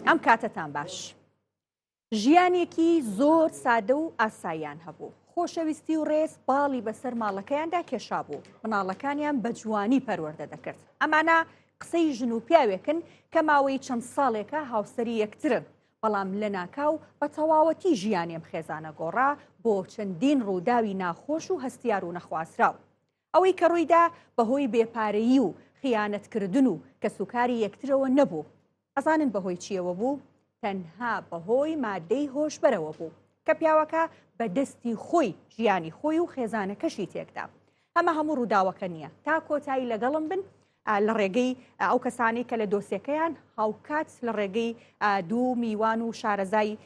ئەم کاتتان باش. ژیانێکی زۆر سادە و ئاساییان هەبوو. خۆشەویستی و ڕێز باڵی بەسەر ماڵەکەیاندا کێشا بوو. مناڵەکانیان بە جوانی پەروەردە دەکرد. ئەمانە قسەی ژن و پیاوێکن کە ماوەی چەند ساڵێکە هاوسەری یەکترن. بەڵام لە ناکاو بە تەواوەتی ژیانیم خێزانە گۆڕا بۆ چەندین ڕووداوی ناخۆش و هەستیار و نەخوازراو. ئەوەی کە ڕوویدا بەهۆی بێپارەیی و خیانەتکردن و کە سوکاری یەکترەوە نەبوو. ئەزانن بەهۆی چیەوە بوو؟ تەنها بەهۆی مادەی هۆشبەرەوە بوو کە پیاوەکە بە دەستی خۆی ژیانی خۆی و خێزانەکەشی تێکدا. ئەمە هەموو ڕووداوەکە نییە. تا کۆتایی لەگەڵم بن لە ڕێگەی ئەو کەسانی کە لە دۆسیەکەیان هاوکات لە ڕێگەی دوو میوان و شارەزای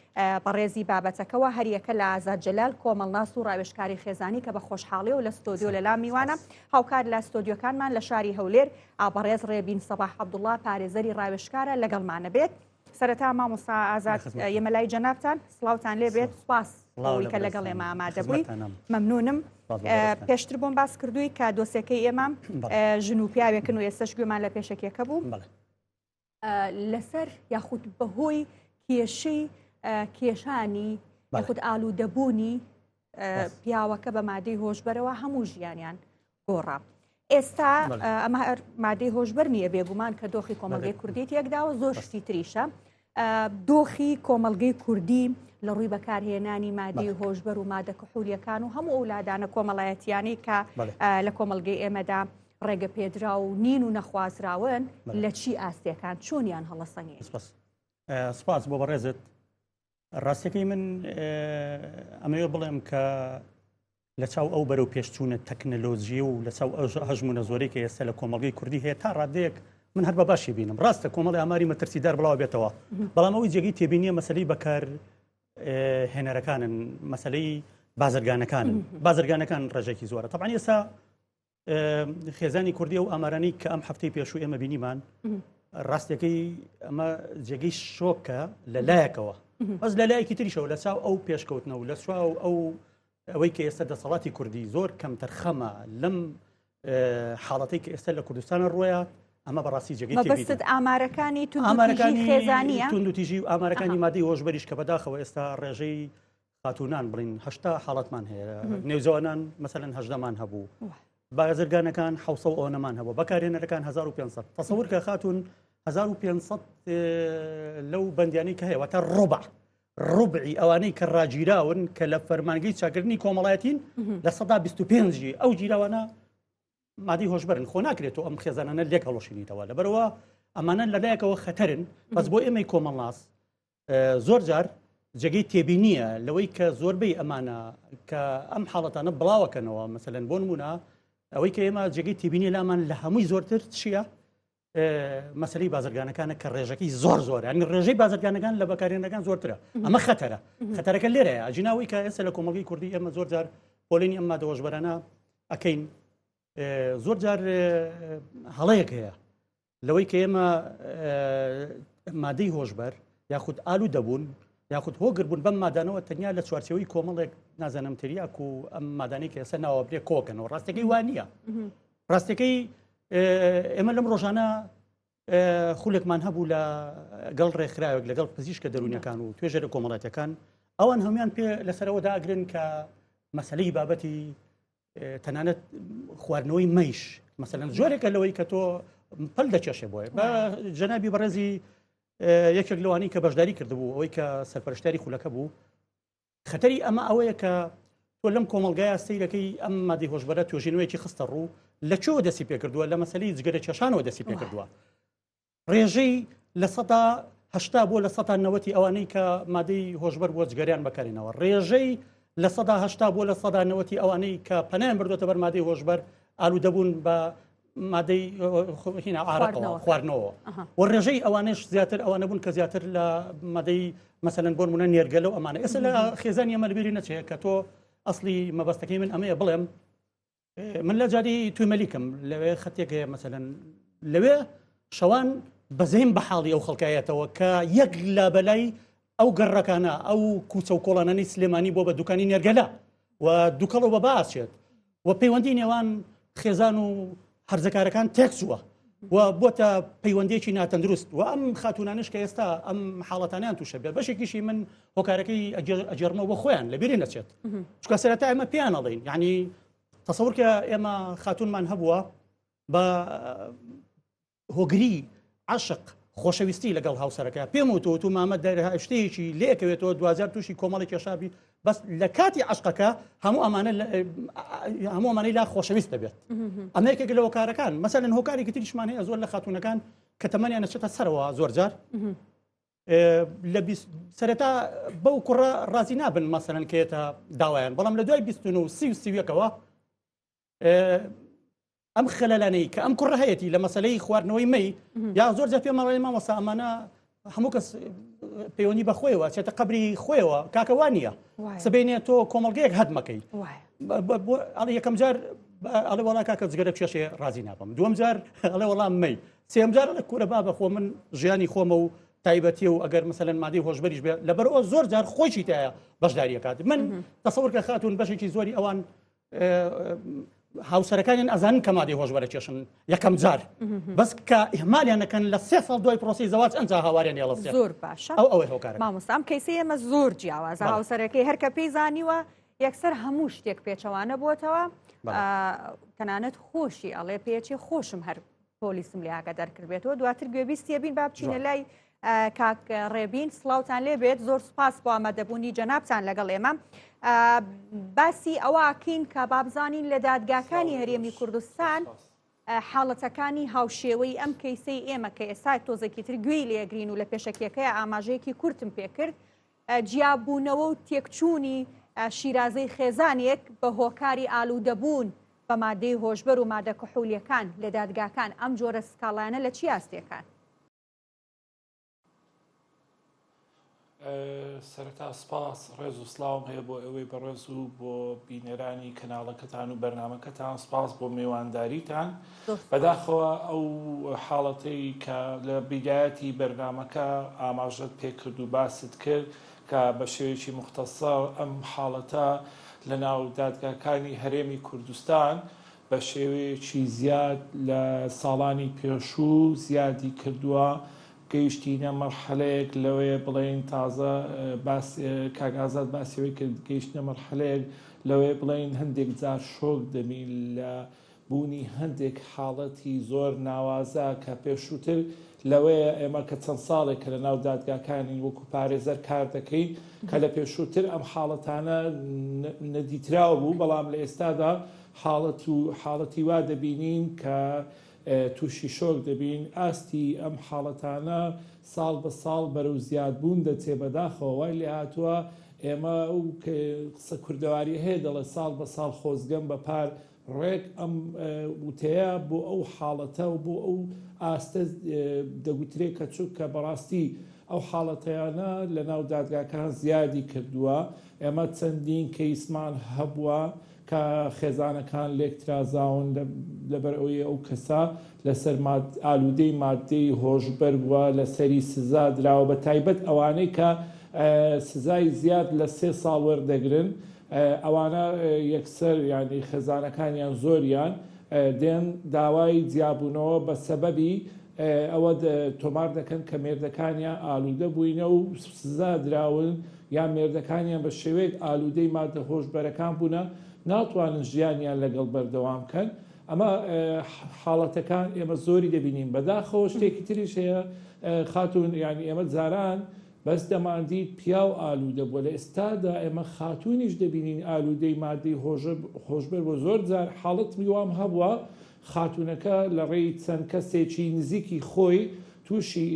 بەڕێزی بابەتەکەەوە هەریەکە لە ئازاد جەلال کۆمەڵناس و ڕاوێژکاری خێزانی کە بە خۆشحاڵی و لە ستۆدیۆ لەلا میوانە هاوکات لە ستۆدیۆکانمان لە شاری هەولێر بەڕێز ڕێبین سەباح عەبدوڵڵا پارێزەری ڕاوێژکارە لەگەڵمانە بێت. سەرەتا مامۆستا ئازاد ئێمە لای جەنابتان سڵاوتان لێ بێت. سوپاس ئەوەی کە لەگەڵ ئێمە ئامادە بووی. مەمنونم. پێشتر بۆم باس کردووی کە دۆسیەکەی ئێمە ژن و پیاوێکن و ئێستش گوێمان لە پێشەکێکە بوو لەسەر یاخود بەهۆی کێشەی کێشانی یاخود ئالوودەبوونی پیاوەکە بە مادەی هۆشبەرەوە هەموو ژیانیان گۆڕا. ئێستا ئەمە مادەی هۆشبەر نییە بێگومان کە دۆخی کۆمەڵگەی کوردی تێکداوە زۆر شتی تریشە. دۆخی کۆمەڵگەی کوردی لە ڕووی بەکارهێنانی مادەی هۆشبەر و مادە کحولیەکان و هەموو ئەولادانە کۆمەڵایەتیانی کە لە کۆمەڵگەی ئێمەدا ڕێگە پێدرا و نین و نەخوازراون لە چی ئاستێکان چۆنیان هەڵەسەنگێ. سپاس بۆ بەڕێزت. ڕاستیەکەی من ئەمەوێ بڵێم کە لە چاو ئەو بەرەو پێشچوونە تەکنەلۆژی و لە چاو هەژمونە زۆرەی کە ئێستا لە کۆمەڵگەی کوردی هەیە تا ڕادەیەک من هەر بە باشی بینم. ڕاستە کۆمەڵی ئاماری مەترسیدار بڵاو بێتەوە، بەڵام ئەوەی جێگەی تێبینیە مەسەلەی بەکار هێنەرەکانن، مەسەلەی بازرگانەکان ڕێژێکی زۆرە. طبعاً ئێستا خێزانی کوردی و ئامارانی کە ئەم هەفتەی پێشوو ئێمە بینیمان ڕاستیەکەی ئەمە جێگەی شۆکە لە لایەکەوە، بەس لە لایەکی تریشەوە لە چاو ئەو پێشکەوتنەوە لە سواو ئەوەی کە ئێستا دەسەڵاتی کوردی زۆر کەم تەرخەمە لەم حاڵەتی کە ئێستا لە کوردستانە ڕۆیە. ئەمە بەڕاستی جێگەی مەبەستت ئامارەکانی توندوتیژی خێزانیە، توندوتیژی و ئامارەکانی مادەی هۆشبەریش کە بەداخەوە ئێستا ڕێژەی خاتونان بڵین 80 حاڵەتمان هەیە، نێوزەوانان مەسەلەن 18مان هەبوو، بازرگانەکان 700 ئەوەنەمان هەبوو، بەکارهێنەرەکان 1500. تەسەور کە خاتون 1500 لەو بەندیانەی کە هەیە واتە ڕوبعی ئەوانەی کە ڕاگیراون کە لە فەرمانگەی چاکردنی کۆمەڵایەتین لە 125 ئەو گیراوانە مادەی هۆشبەرن. خۆ ناکرێت و ئەم خێزانانە لێک هەڵۆشینیتەوە، لەبەرەوە ئەمانە لە لایەکەوە خەتەرن. بەس بۆ ئێمەی کۆمەڵناس زۆر جار جێگەی تێبینیە لەوەی کە زۆربەی ئەمانە کە ئەم حاڵەتانە بڵاوەکەنەوە. مەسەلەن بۆ نمونە ئەوەی کە ئێمە جێگەی تێبینی لامان لە هەمووی زۆرتر چییە؟ مەسەلەی بازرگانەکانە کە ڕێژەکەی زۆر ینی ڕێژەی بازرگانەکان لە بەکارهێنەکان زۆرترە. ئەمە خەتەرەکە لێرەیە. ئەجیناوی کە ئێستا لە کۆمەڵگەی کوردی ئێمە زۆر جار پۆلینی ئەم مادە هۆشبەرانە ئەکەین، زۆر جار هەڵەیەک هەیە لەوەی کە ئێمە مادەی هۆشبەر یاخود ئالو دەبوون یاخود هۆگربوون بەم مادانەوە تەنیا لە چوارچەوەی کۆمەڵێک نازانم تریاک و ئەم مادانەی کە ئێستا ناوە بێ کۆکەنەوە. ڕاستەکەی وانە. ڕاستەکەی ئێمە لەم ڕۆژانە خولێکمان هەبوو لە گەڵ ڕێکخراوێک لەگەڵ پزیشکە دەرونیەکان و توێژەرە کۆمەڵاتەکان، ئەوان هەمویان پێ لەسەرەوە داگرن کە مەسەلەی بابەتی تەنانەت خواردنەوەی مەیش مەسەلەن زۆرێکە لەوەی کە تۆ پەل دەکێشێ بۆیە. بە جەنابی بەڕێزی یەکێک لەوانی کە بەشداری کردبوو ئەوەی کە سەرپەرشتاری خولەکە بوو، خەتەری ئەمە ئەوەیە کە تۆ لەم کۆمەلگایە سەیرەکەی ئەم مادەی هۆشبەرە توێژینەوەیکی خستە ڕوو لە چۆ دەستی پێ کردووە، لە مەسەلەی جگەرە کێشانەوە دەستی پێ کردووە. ڕێژەی لە 180 بۆ لە 190 ئەوانەی کە مادەی هۆشبەر بۆ جگەریان بەکارێنەوە، ڕێژەی لە 180 بۆ لە 190 ئەوانەی کە پەنایان بردوێتە بەر مادەی هۆشبەر ئالوودەبوون بە مادەی عارەقەوە خواردنەوە، و ڕێژەی ئەوانش زیاتر ئەوانە بوون کە زیاتر لە مادەی مەسەلەن بۆ نمونە نێرگەلە و ئەمانە. ئێستا لە خێزانی ئەمە لەبیری نەچێت کە تۆ ئەسڵی مەبەستەکەی من ئەمەیە بڵێم من لە جاری توێمەلیکم لەوێ خەتێک هەیە مەسەلەن لەوێ شەوان بەزەیم بە حاڵی ئەو خەڵکایەتەوە کە یەک لە بەلای ئەو گەڕەکانە ئەو کوچە و کۆڵانەی سلێمانی بۆ بە دوکانی نێرگەلە و دووکەڵەوە بە باسێت و پەیوەندی نێوان خێزان و هەرزەکارەکان تێکچووە و بۆتە پەیوەندێکی ناتەندروست و ئەم خاتونانش کە ئێستا ئەم حاڵەتانیان تووشە بێت بەشێکیشی من هۆکارەکەی ئەجێڕمەوە بۆ خۆیان لەبیری نەچێت چکە سەرەتا ئێمە پێیان ئەڵێین یعنی تەسەوور کە ئێمە خاتونمان هەبووە بە هۆگری عاشق خۆشەویستی لەگەڵ هاوسەرەکە پێم وتۆ مامە شتەیەکی لێکەوێتەوە دوازار تووشی کۆمەڵی کێشابی بەس لە کاتی عشقەکە هەموو ئەمانەی لا خۆشەویست دەبێت ئەمەیەکێک لە هۆکارەکان مەسەلەن هۆکارێکی تریشمان هەیە زۆر لە خاتونەکان کە تەمەنیان نەچێتە سەرەوە زۆر جار لە سەرەتا بەو کوڕە ڕازی نابن مەسەلەن کێتە داوایان بەڵام لە دوای 23 ئەم خەلەلانەی کە ئەم کوڕە هەیەی لە مەسەلەی خواردنەوەی مەی یا زۆر جار پێمەڵێ مامۆستا ئەمانە هەموو کەس پەیوەندی بە خۆیەوە چێتە قەبری خۆیەوە کاکەوان نییە سبەینێ تۆ کۆمەڵگەیەک هەد مەکەی ئەڵێ یەکەم جار ئەڵێ وڵا کاکە جگەرە کێشێ ڕازی نابم دووەم جار ئەڵێ وەڵام مەی سێم جار لە کوورە با بەخۆ من ژیانی خۆمە و تایبەتی و ئەگەر مەسەلەن مادەی هۆشبەریش بێت لەبەرەوە زۆر جار خۆشی تایە بەشداریەکات من تەسەوور کە خاتون بەشێکی زۆری ئەوان هاوسەرەکانیان ئەزانن کە مادەی هۆشبەرە کێشن یەکەم جار بەس کە ئیهمالیانەکەن لە 3 ساڵ دوای پرۆسی زەواج ئەنجا هاواریان هێڵە زۆر باشە ئەوەی هۆکارە مامۆستا ئەم کەیسەی ئێمە زۆر جیاوازە هاوسەرەکەی هەر کە پێی زانیوە یەکسەر هەموو شتێک پێچەوانە بۆتەوە تەنانەت خۆشی ئەڵێ پێچی خۆشم هەر پۆلیسم لێ ئاگادار کردبێتەوە دواتر گوێبیستیە بین با بچینە لای کاک ڕێبین سڵاوتان لێ بێت زۆر سوپاس بۆ ئامادەبوونی جەنابتان لەگەڵ ئێمە باسی ئەوەکەین کە بابزانین لە دادگاکانی هەرێمی کوردستان حاڵەتەکانی هاوشێوەی ئەم کەیسەی ئێمە کە ئێستا تۆزێکی تر گوێی لێگرین و لە پێشەکیەکەی ئاماژەیەکی کورتم پێکرد جیابوونەوە و تێکچوونی شیرازەی خێزانێک بە هۆکاری ئالوودەبوون بە مادەی هۆشبەر و مادە کحولیەکان لە دادگاکان ئەم جۆرە سکاڵانە لە چی ئاستێکان؟ سەرەتا سپاس ڕێز و سلااوم هەیە بۆ ئەوەی بەڕێز و بۆ بینەرانی کەناڵەکەتان و بەرنمەکەتان سپاس بۆ میوانداریتان بەداخەوە ئەو حاڵەتەی کە لە بیدایەتی بەرنمەکە ئاماژەت پێکرد و باست کرد کە بە شێوەیەکی مختصر ئەم حاڵەتە لە ناو دادگاکانی هەرێمی کوردستان بە شێوەیەکی زیاد لە ساڵانی پێشوو زیادی کردووە گەیشتینە مەرحەلەیەک لەوەیە بڵێن تازە کاگازات باسیەوەی کرد گەیشتە مەرحەلەیەک لەوەیە بڵێن هەندێک جار شۆک دەمین لە بوونی هەندێک حاڵەتی زۆر ناوازە کە پێشووتر لەوەیە ئێمە کە چەند ساڵێک کە لە ناو دادگاکانی وەکو پارێزەر کار دەکەین کە لە پێشووتر ئەم حاڵەتانە نەدیتراوە بوو بەڵام لە ئێستادا حاڵەتی وا دەبینین کە تووشی شۆک دەبین ئاستی ئەم حاڵەتانە ساڵ بە ساڵ بەرەو زیادبوون دەچێ بەداخەوە وای لێ هاتووە ئێمە ئەو قسە کوردەواری هەیە دەڵێ ساڵ بە ساڵ خۆزگەم بە پار ڕێک ئەم وتەیە بۆ ئەو حاڵەتە و بۆ ئەو ئاستە دەگوترێت کە چوو کە بەڕاستی ئەو حاڵەتەیانە لە ناو دادگاکان زیادی کردووە ئێمە چەندین کەیسمان هەبووە کە خێزانەکان لێکترازاون لەبەر ئەوەی ئەو کەسە لەسەر ئالوودەی مادەی هۆشبەر بووە لەسەری سزا دراوە بە تایبەت ئەوانەی کە سزای زیاد لە 3 ساڵ وەردەگرن ئەوانە یەکسەر ینی خێزانەکانیان زۆریان دێن داوای جیابوونەوە بە سەبەبی ئەوە تۆمار دەکەن کە مێردەکانیان ئالوودە بووینە و سزا دراون یا مێردەکانیان بە شێوەیەک ئالوودەی مادە هۆشبەرەکان بوونە ناتوانن ژیانیان لەگەڵ بەردەوامکەن ئەمە حاڵەتەکان ئێمە زۆری دەبینین بەداخەوە شتێکی تریش هەیە خاتون ینی ئێمە جاران بەس دەماندیت پیا و ئالوودە بووە لە ئێستادا ئێمە خاتونیش دەبینین ئالوودەی مادەی هۆشبەر بۆ زۆر جار حاڵت میوام هەبووە خاتونەکە لە ڕێی چەند کەسێکی نزیکی خۆی تووشی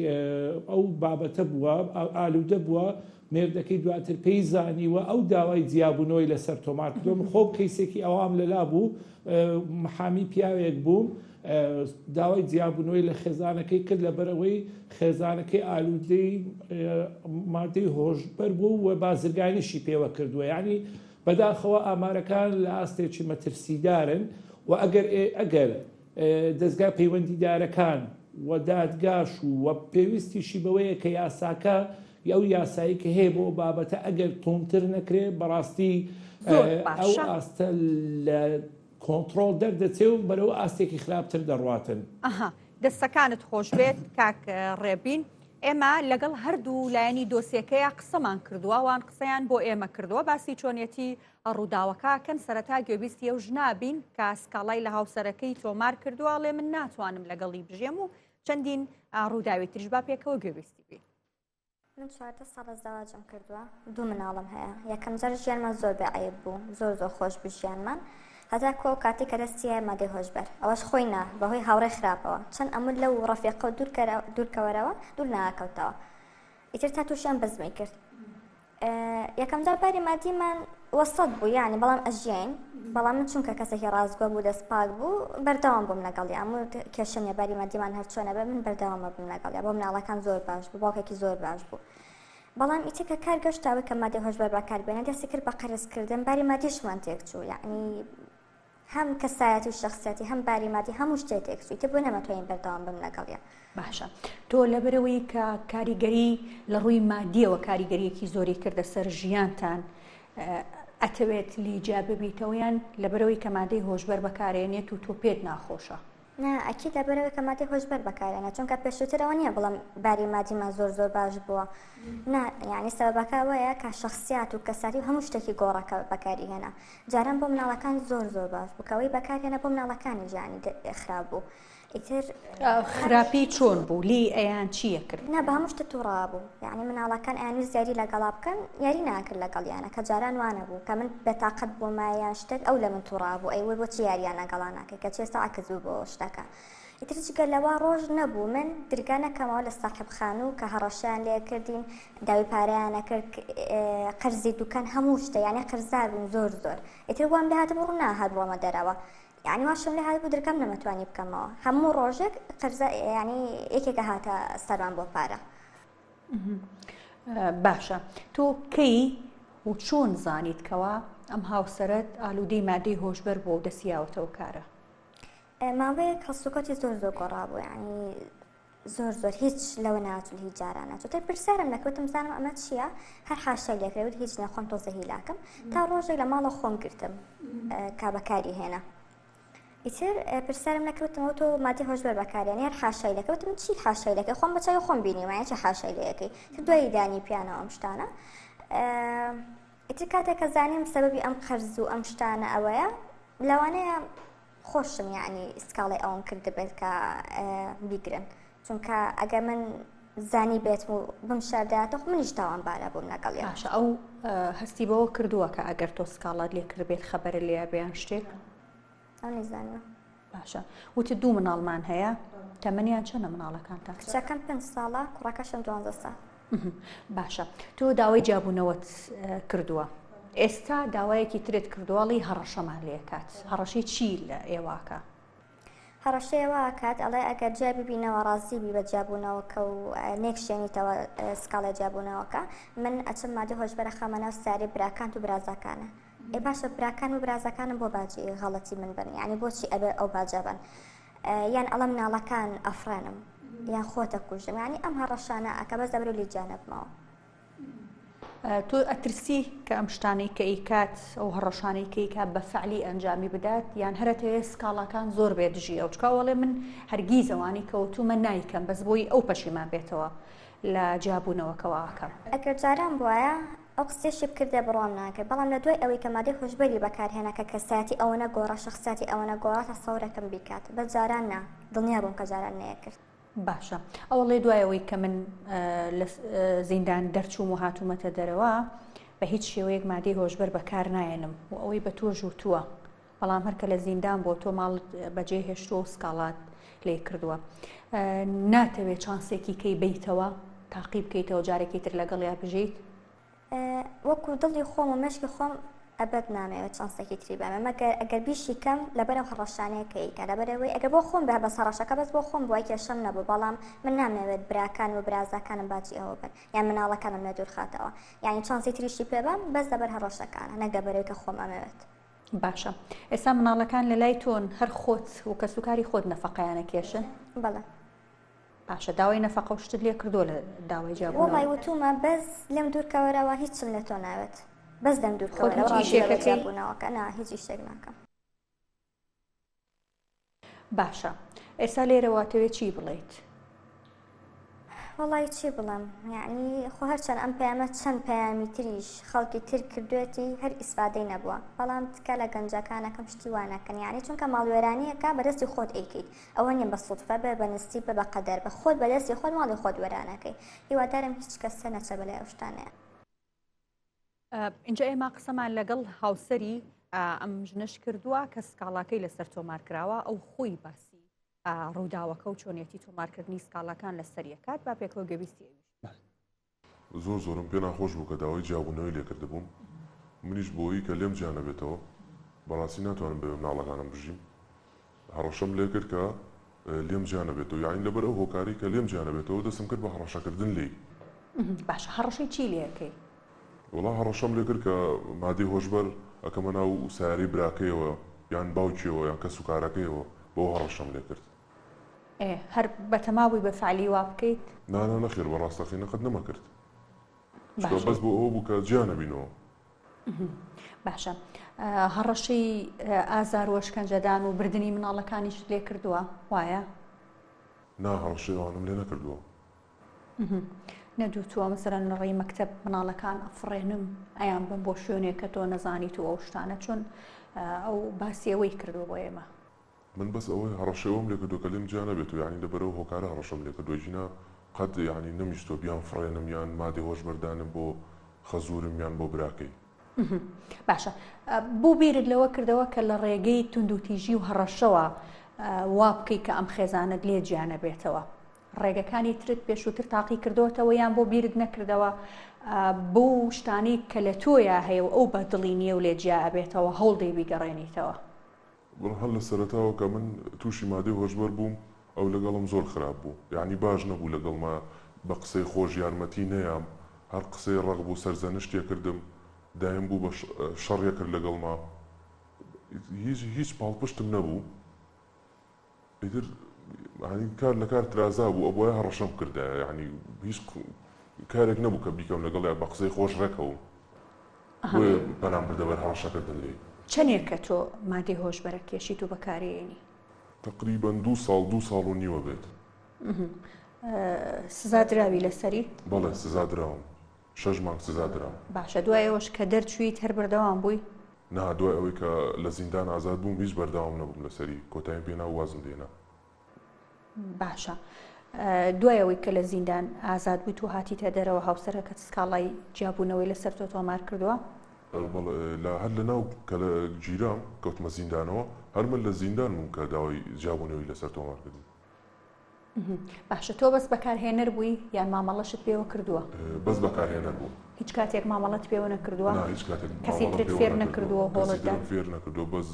ئەو بابەتە بووە ئالوودە بووە مێردەکەی دواتر پێی زانیوە ئەو داوای جیابوونەوەی لەسەر تۆمار کردوم خۆ کەیسێکی ئەوام لەلا بوو محامی پیاوێک بووم داوای جیابوونەوەی لە خێزانەکەی کرد لەبەرەوەی خێزانەکەی ئالوودەی مادەی هۆشبەر بوو و بازرگانیشی پێوە کردووە یعنی بەداخەوە ئامارەکان لە ئاستێکی مەترسیدارن و ئەگەر دەستگا پەیوەندیدارەکان و دادگاش و پێویستیشی بەوەیە کە یاساکە ئەو یاسایی کە هەیە بۆ بابەتە ئەگەر تۆمتر نەکرێت بەڕاستی ئەو ئاستە لە کۆنتترۆل دەردەچێ و بەرەو ئاستێکی خراپتر دەڕاتن. دەستەکانت خۆش بێت کاک ڕێبین. ئێمە لەگەڵ هەردوو لایەنی دۆسیەکەیە قسەمان کردووە وان قسەیان بۆ ئێمە کردووە باسی چۆنیەتی ڕووداوەکەکەن سەرەتا گوێبیستی ئەو ژنابین کە سکاڵای لە هاوسەرەکەی تۆمار کردووە لێ من ناتوانم لەگەڵی بژێم و چەندین ڕووداوی تریش با پێکەوە گوێبیستی بێ. من 4 ساڵ زەواجم کردووە، 2 مناڵم هەیە. یەکەم جار ژیانمان زۆر بەعیب بوو، زۆر خۆش بوو ژیانمان. هەتا کۆ کاتی کە دەستیە مادەی هۆشبەر ئەوەش خۆی نا بەهۆی هاوڕێ خراپەوە چەند ئەمن لەو ڕەفیقە و دوورکەوەرەوە دوور ناکەوتەوە. ئیتر تا تووشیان بەزمی کرد. یەکەم جار باری مادیمان وەسەد بوو، یعنی بەڵام ئەژیین، بەڵام من چونکە کەسێکی ڕازگۆ بوو دەستپاک بوو بەردەوام بووم لەگەڵی هەموو کێشەنیە باری مادیمان هەر چۆنە بێ من بەردەوامە بووم لەگەڵی بۆ مناڵەکان زۆر باش بوو، باوکێکی زۆر باش بوو. بەڵام ئیتر کە کار گەشتاوە کە مادەی هۆشبەر بەکاربێنە دەستی کرد بە قەرزکردن، باری مادیشمان تێک چوو، یعنی هەم کەسایەتی و شخصیەتی هەم باری مادی هەموو شتێک تێک چوو، ئیتر بۆ نەمەتوانین بەردەوام بم لەگەڵیە. باشە تۆ لەبەرەوەی کە کاریگەری لە ڕووی مادیەوە کاریگەریەکی زۆری کردە سەر ژیانتان ئەتەوێت لیجا ببیتەوە یان لەبەرەوەی کە مادەی هۆشبەر بەکارێنێت و تۆ پێت ناخۆشە؟ نا ئەکید لەبەرەوەی کە مادەی هۆشبەر بەکارێنە چونکە پێشووترەوە نییە بەڵام باری مادیمان زۆر باش بووە. نا یعنی سەبەکە ئەوەیە کە شخصیات و کەساتی و هەموو شتێکی گۆڕەکە بەکاری هێنا. جاران بۆ مناڵەکان زۆر باش بوو کەوەی بەکارهێنا بۆ مناڵەکانی ژیانی خراپ بوو. ئیتر خراپی چۆن بوو لی ئەیان چییە کرد؟ نا بە هەموو شتە تووڕا بوو، یعنی مناڵەکان ئەیانی زیاری لەگەڵا بکەن یاری ناکرد لەگەڵیانە کە جاران وانە بوو کە من بێتاقەت بۆ مایان شتێک ئەو لە من تووڕا بوو ئەیوە بۆچی یاریان لەگەڵا ناکەی کە چێستا عکس بوو بۆ شتەکە. ئیتر جگە لەوە ڕۆژ نەبوو من درگانەکەمەوە لە ساحبخان و کە هەڕەشیان لێ کردین داوی پارەیانە کرد قەرزی دوکان هەموو شتە یعنی قەرزدار بووم زۆر. ئیتر وام لە هاتم ڕوو ناهات بۆمە دەرەوە، یعنی واشم لێ هات بوو درکەم نەمەتوانی بکەمەوە هەموو ڕۆژێک قەرزە یعنی یەکێکە هاتە سەران بۆ پارە. باشە تۆ کەی و چۆن زانیتکەوە ئەم هاوسەرت ئالوودەی مادەی هۆشبەر بۆ دەسیاوەتەوە کارە؟ ماوەیەک هەڵسوکەتی زۆر گۆڕا بوو، یعنی زۆر هیچ لەوە ناچوو هیچ جاران ناچوو. تر پرسیارم نەکەوتم زانم ئەمە چییە هەر حاشای لێکرێت هیچ نەخۆم تۆزە هیلاکەم تا ڕۆژێک لە ماڵە خۆم گرتم کابەکاری هێنا. ئیتر پرسیارم نەکەوتمەوە تۆ مادەی هۆشبەر بەکارێنی هەر حاشای لەکەوتم چی حاشای لەکە خۆم بەچای خۆم بینیمە چه حاشای لەکەی تر دوای دانی پیانەوە ئەم شتانە. ئیتر کاتێک کە زانیم سەبەبی ئەم قەرز و ئەم شتانە ئەوەیە لەوانەیە خۆشم یعنی سکاڵی ئەوم کرد دەبێت کە بیگرن چونکە ئەگەر من زانی بێت و بم شارداتە منیش تاوانبارە بووم لەگەڵی. باشە ئەو هەستی بەوە کردووە کە ئەگەر تۆ سکاڵات لێ کرد بێت خەبەرە لێ بیان شتێک؟ ئەو نەزانم. باشە وتە 2 مناڵمان هەیە تەمەنیان چەندە مناڵەکانتان؟ کچەکەم 5 ساڵە کوڕەکەشم 12 ساڵ. باشە تۆ داوای جیابوونەوەت کردووە، ئێستا داوایەکی ترێت کردووەڵی هەڕەشەمان لێکات، هەڕەشەی چی لە ئێواکە؟ هەڕەشەیەوە کات ئەڵێ ئەگەر جیا ببینەوە ڕازی بی بە جیابوونەوەکە و نێکشێنیتەوە سکاڵە جیابوونەوەکە من ئەچم مادەی هۆشبەرە خەمەنە ساری براکان و برازەکانە. باشە براکان و برازەکانم بۆ باجی غەڵەتی من بن، یعنی بۆچی ئەبێ ئەو باجە بن یان ئەڵە مناڵەکان ئەفرانم یان خۆتە کوژم، یعنی ئەم هەڕەشانە ئەکە بەس دەبرێت لیجانەبمەوە. تۆ ئەترسی کە ئەم شتانەی کە ئیکات ئەو هەڕەشانەی کەیکات بە فعلی ئەنجامی بدات یان هەرەتەوێ سکاڵەکان زۆر بێدژی ئەو چکاوەڵێ من هەرگیزەوانی کەوتومە نایکەم بەس بۆی ئەو پەشیمان بێتەوە لە جیابوونەوەکەواکەم. ئەگەر جاران بواە ئەو قسێشی بکردێ بڕوام ناکرد، بەڵام لە دوای ئەوەی کە مادەی هۆشبەری بەکارهێنا کە کەساتی ئەوەنە گۆڕە شخصیاتی ئەوەنە گۆڕاتە سەورەکەم بیکات بە جاران نا دڵنیا بووم کە جاران نەیەکرد. باشە ئەوڵێ دوایەوەی کە من لە زیندان دەرچووم و هاتوومەتە دەرەوە بە هیچ شێوەیەک مادەی هۆشبەر بەکار نایەنم و ئەوەی بە تۆ ژووتووە، بەڵام هەرکە لە زیندان بۆ تۆ ماڵ بەجێ هێشتووە و سکاڵات لێ کردووە ناتەوێت چانسێکی کەی بیتەوە تاقی بکەیتەوە جارێکی تر لەگەڵیا بژیت؟ وەکو دڵی خۆم و مەشکی خۆم ئەبەت نامەوێت چانسێکی تری بەمە مەگەر ئەگەر بیشی کەم لەبەرەو هەڕەشانەیە کەیکە لەبەرەوەی ئەگەر بۆ خۆم بە بە سەڕەشەکە بەس بۆ خۆم بۆی کێشەم نەبوو، بەڵام من نامەوێت براکان و برازەکانم باجی ئەوە بن یان مناڵەکانم لە دوور خاتەوە، یعنی چانسی تریشی پێبم بەس دەبەر هەڕەشەکانە نەک دەبەرەوەی کە خۆم ئەمەوێت. باشە ئێستا مناڵەکان لە لای تۆن هەر خۆت و کەسوکاری خۆت نەفەقەیانە کێشن؟ بەڵێ. باشە داوای نەفەقە و شتت لێ کردووە لە داوای جیابوونەوە؟ وەڵی وتومە بەس لێم دوورکەوەرەوە هیچم لە تۆ ناوێت، بەس دەم دوورکەوەرەوە جیابوونەوەکە نا هیچ شتێک ناکەم. باشە ئێستا لێرەواتەوێت چی بڵێیت؟ وڵی چی بڵم یعنی خۆ هەرچەند ئەم پەیامە چەند پەیامی تریش خەڵکی تر کردوێتی هەر ئیسفادەی نەبووە بەڵام تکە لە گەنجەکانەکەم شتی وانەکەن یعنی چونکە ماڵوێرانیەکە بەدەستی خۆت ئەیکەیت ئەوە نیە بە سوودفە بێ بە نستی بە قەدەر بە خۆت بەدەستی خۆت ماڵی خۆت وێرانەکەی هیوادارم هیچ کەسە نەچە بەلای ئەو شتانەیە. اینجا ئێمە قسەمان لەگەڵ هاوسەری ئەم ژنەش کردووە کە سکاڵاکەی لەسەر تۆمار کراوە ئەو خۆی باسی ڕووداوەکە و چۆنیەتی تۆمارکردنی سکاڵاکان لە سەریەکات با پێکەوە گەویستی زۆرم پێ ناخۆش بوو کە داوای جیابوونەوەی لێکردبووم منیش بۆیی کە لێم جیانە بێتەوە بەڕاستی ناتوانم بێ مناڵەکانم بژیم هەڕەشەم لێ کرد کە لێم جیانە بێتەوە یعنی لەبەر ئەو هۆکاری کە لێم جیانە بێتەوە دەستم کرد بە هەڕەشەکردن لێی. باشە هەڕەشەی چی لێەکەی؟ وڵا هەڕەشەم لێ کرد کە مادەی هۆشبەر ئەکەمە ناو سیاری براکەیەوە یان باوکیەوە یان کەس و کارەکەیەوە بۆ هەڕەشەم لێ کرد. هەر بەتەماوی بە فعلی وا بکەیت؟ نانە نەخێر بەڕاستەقینە قەت نەما کرد بەس بۆ ئەوە بوو کە جیانە بینەوە. باشە هەڕەشەی ئازار و شکنجەدان و بردننی مناڵەکانیش لێ کردووە وایە؟ نا هەڕەشەیەوانم لێ نەکردووە. نەدوتووە مەسەرەن ڕێی مەکتەب مناڵەکان ئەفڕێنم ئەیان بم بۆ شوێنێک کە تۆ نەزانیت و ئەو شتانە چۆن ئەو باسیەوەی کردو بۆ ئێمە. من بەس ئەوەی هەڕەشەوەم لێ کردو کە لێم جیانە بێت و یعنی لەبەرەوە هۆکارە هەڕەشەم لێ کردووە ژینە قەت یعنی نەمیستۆ بیان فڕێنم یان مادەی هۆشبەردانم بۆ خەزورم یان بۆ براکەی. باشە بۆ بیرت لەوە کردەوە کە لە ڕێگەی توندوتیژی و هەڕەشەوە وا بکەی کە ئەم خێزانت لێ جیانە بێتەوە ڕێگەکانی ترت پێشووتر تاقی کردوتەوە یان بۆ بیرت نەکردەوە بۆ شتانی کە لە تۆیە هەیە و ئەو بە دڵی نییە و لێ جیا بێتەوە هەوڵدەی بیگەڕێنیتەوە؟ هەڵ لە سەرەتاوە کە من تووشی مادەی هۆشبەر بووم ئەو لەگەڵم زۆر خراپ بوو یعنی باش نەبوو لەگەڵما بە قسەی خۆش یارمەتی نەیام هەر قسەی ڕق بوو سەرزەنشتێ کردم دایم بوو بە شەڕێ کرد لەگەڵما هیچ پاڵپشتم نەبوو ئیتر کار لە کار ترازا بوو ئەوە هەڕەشەم کردایە یعنی هیچ کارێک نەبوو کە بیکەم لەگەڵ بە قسەی خۆش ڕێکەوە بەنام بردەبەر هەڕەشەکردن لێ. چەندێک کە تۆ مادەی هۆشبەرە کێشیت و بەکارێنی؟ تقریبا 2 ساڵ و نیوە بێت. سزا دراوی لەسەری؟ بەڵێ سزا دراوم 6 مانگ سزا دراوم. باشە دوایەوەش کە دەرچوویت هەر بەردەوام بووی؟ نا دوای ئەوەی کە لە زیندان ئازاد بووم هیچ بەردەوام نەبووم لەسەری کۆتاییم پێنا و وازم دێنا. باشە دوایەوەی کە لە زیندان ئازاد بوویت و هاتیتە دەرەوە هاوسەرەکەت سکاڵای جیابوونەوەی لەسەر تۆ تۆمار کردووە؟ هەر لە ناو کە لە گیرام کەوتمە زیندانەوە هەر من لە زیندان بووم کە داوای جیابوونەوەی لەسەر تۆمار کردی. باشە تۆ بەس بەکارهێنەر بووی یان مامەڵەشت پێوە کردووە؟ بەس بەکارهێنەر بوو. هیچ کاتێک مامەڵەت پێوە نەکردووە؟ هیچ کاتێک کەسی ترت فێر نەکردووە هۆڵتدا فێر نەکردووە بەس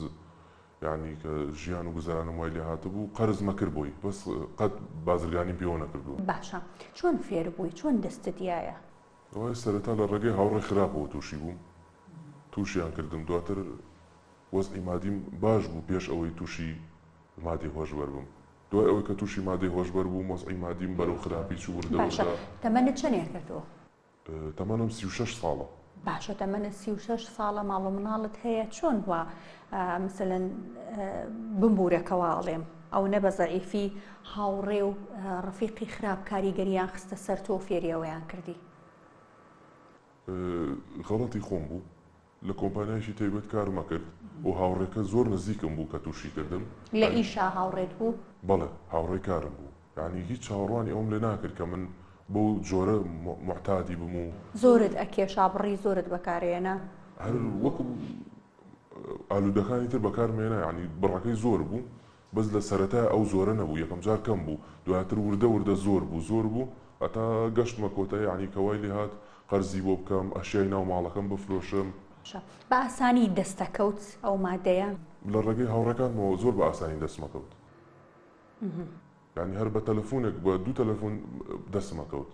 یعنی کە ژیان و گوزارانم وای لێ هاتبوو قەرز مەکرد بووی بەس قەت بازرگانی پێوە نەکردووە. باشە چۆن فێر بووی چۆن دەستت دیایە؟ ئەوەی سەرەتا لە ڕێگەی هاوڕێی خراپەوە تووشی بووم تووشیان کردم دواتر وەزعی مادیم باش بوو پێش ئەوەی تووشی مادەی هۆشبەر بووم دوای ئەوەی کە تووشی مادەی هۆشبەر بووم وەزعی مادیم بەرەو خراپی چوو وردەوە. باشە تەمەنت چەندێک کردووە؟ تەمەنم 36 ساڵە. باشە تەمەنە 36 ساڵە ماڵ و مناڵت هەیە چۆن وە مثلەن بمبورەکەوە ئەڵێم ئەو نە بە زەعیفی هاوڕێ و ڕەفیقی خراپ کاریگەریان خستە سەر تۆ فێریەوەیان کردی؟ غەڵەتی خۆم بوو لە کۆمپانیایشی تایبەت کارمە کرد و هاوڕێکە زۆر نزیکم بوو کە تووشی کردم. لە ئیشا هاوڕێت بوو؟ بەڵێ هاوڕێی کارم بوو یعنی هیچ چاوەڕوانی ئەوم لێ ناکرد کە من بۆ جۆرە محتادی بم و زۆرت ئەکێشا بڕی زۆرت بەکارێنە؟ هەر وەکو ئالوودەکانی تر بەکارمێنە ینی بڕەکەی زۆر بوو بەس لە سەرەتا ئەو زۆرە نەبوو یەکەم جار کەم بوو دواتر وردە زۆر بوو هەتا گەشتمە کۆتە ینی کەوای لێ هات قەرزی بۆ بکەم ئەشیای ناو ماڵەکەم بفرۆشم. بە ئاسانی دەستەکەوت ئەو مادەیە؟ لە ڕێگەی هاوڕەکانمەوە زۆر بە ئاسانی دەستمەکەوت ینی هەر بە تەلەفۆنێک بە 2 تەلەفۆن دەستمەکەوت.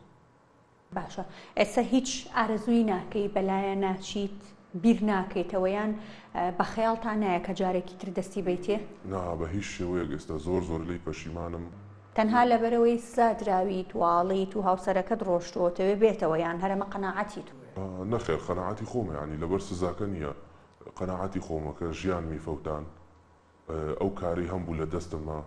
باشە ئێستا هیچ ئارەزووی ناکەی بەلایە ناچیت بیر ناکەیتەوەیان بە خەیاڵتان نایە کە جارێکی تر دەستی بیتێ؟ نا بە هیچ شێوەیەک ئێستا زۆر لی پەشیمانم. تەنها لەبەرەوەی سادراویت واڵیت و هاوسەرەکەت ڕۆشتەوەتەوێ بێتەوە یان هەرەمە قەناعەتیت؟ نەخێر قەناعەتی خۆمە ینی لەبەر سزاکە نییە قەناعەتی خۆمە کە ژیان میفەوتان ئەو کاری هەم بوو لە دەستمە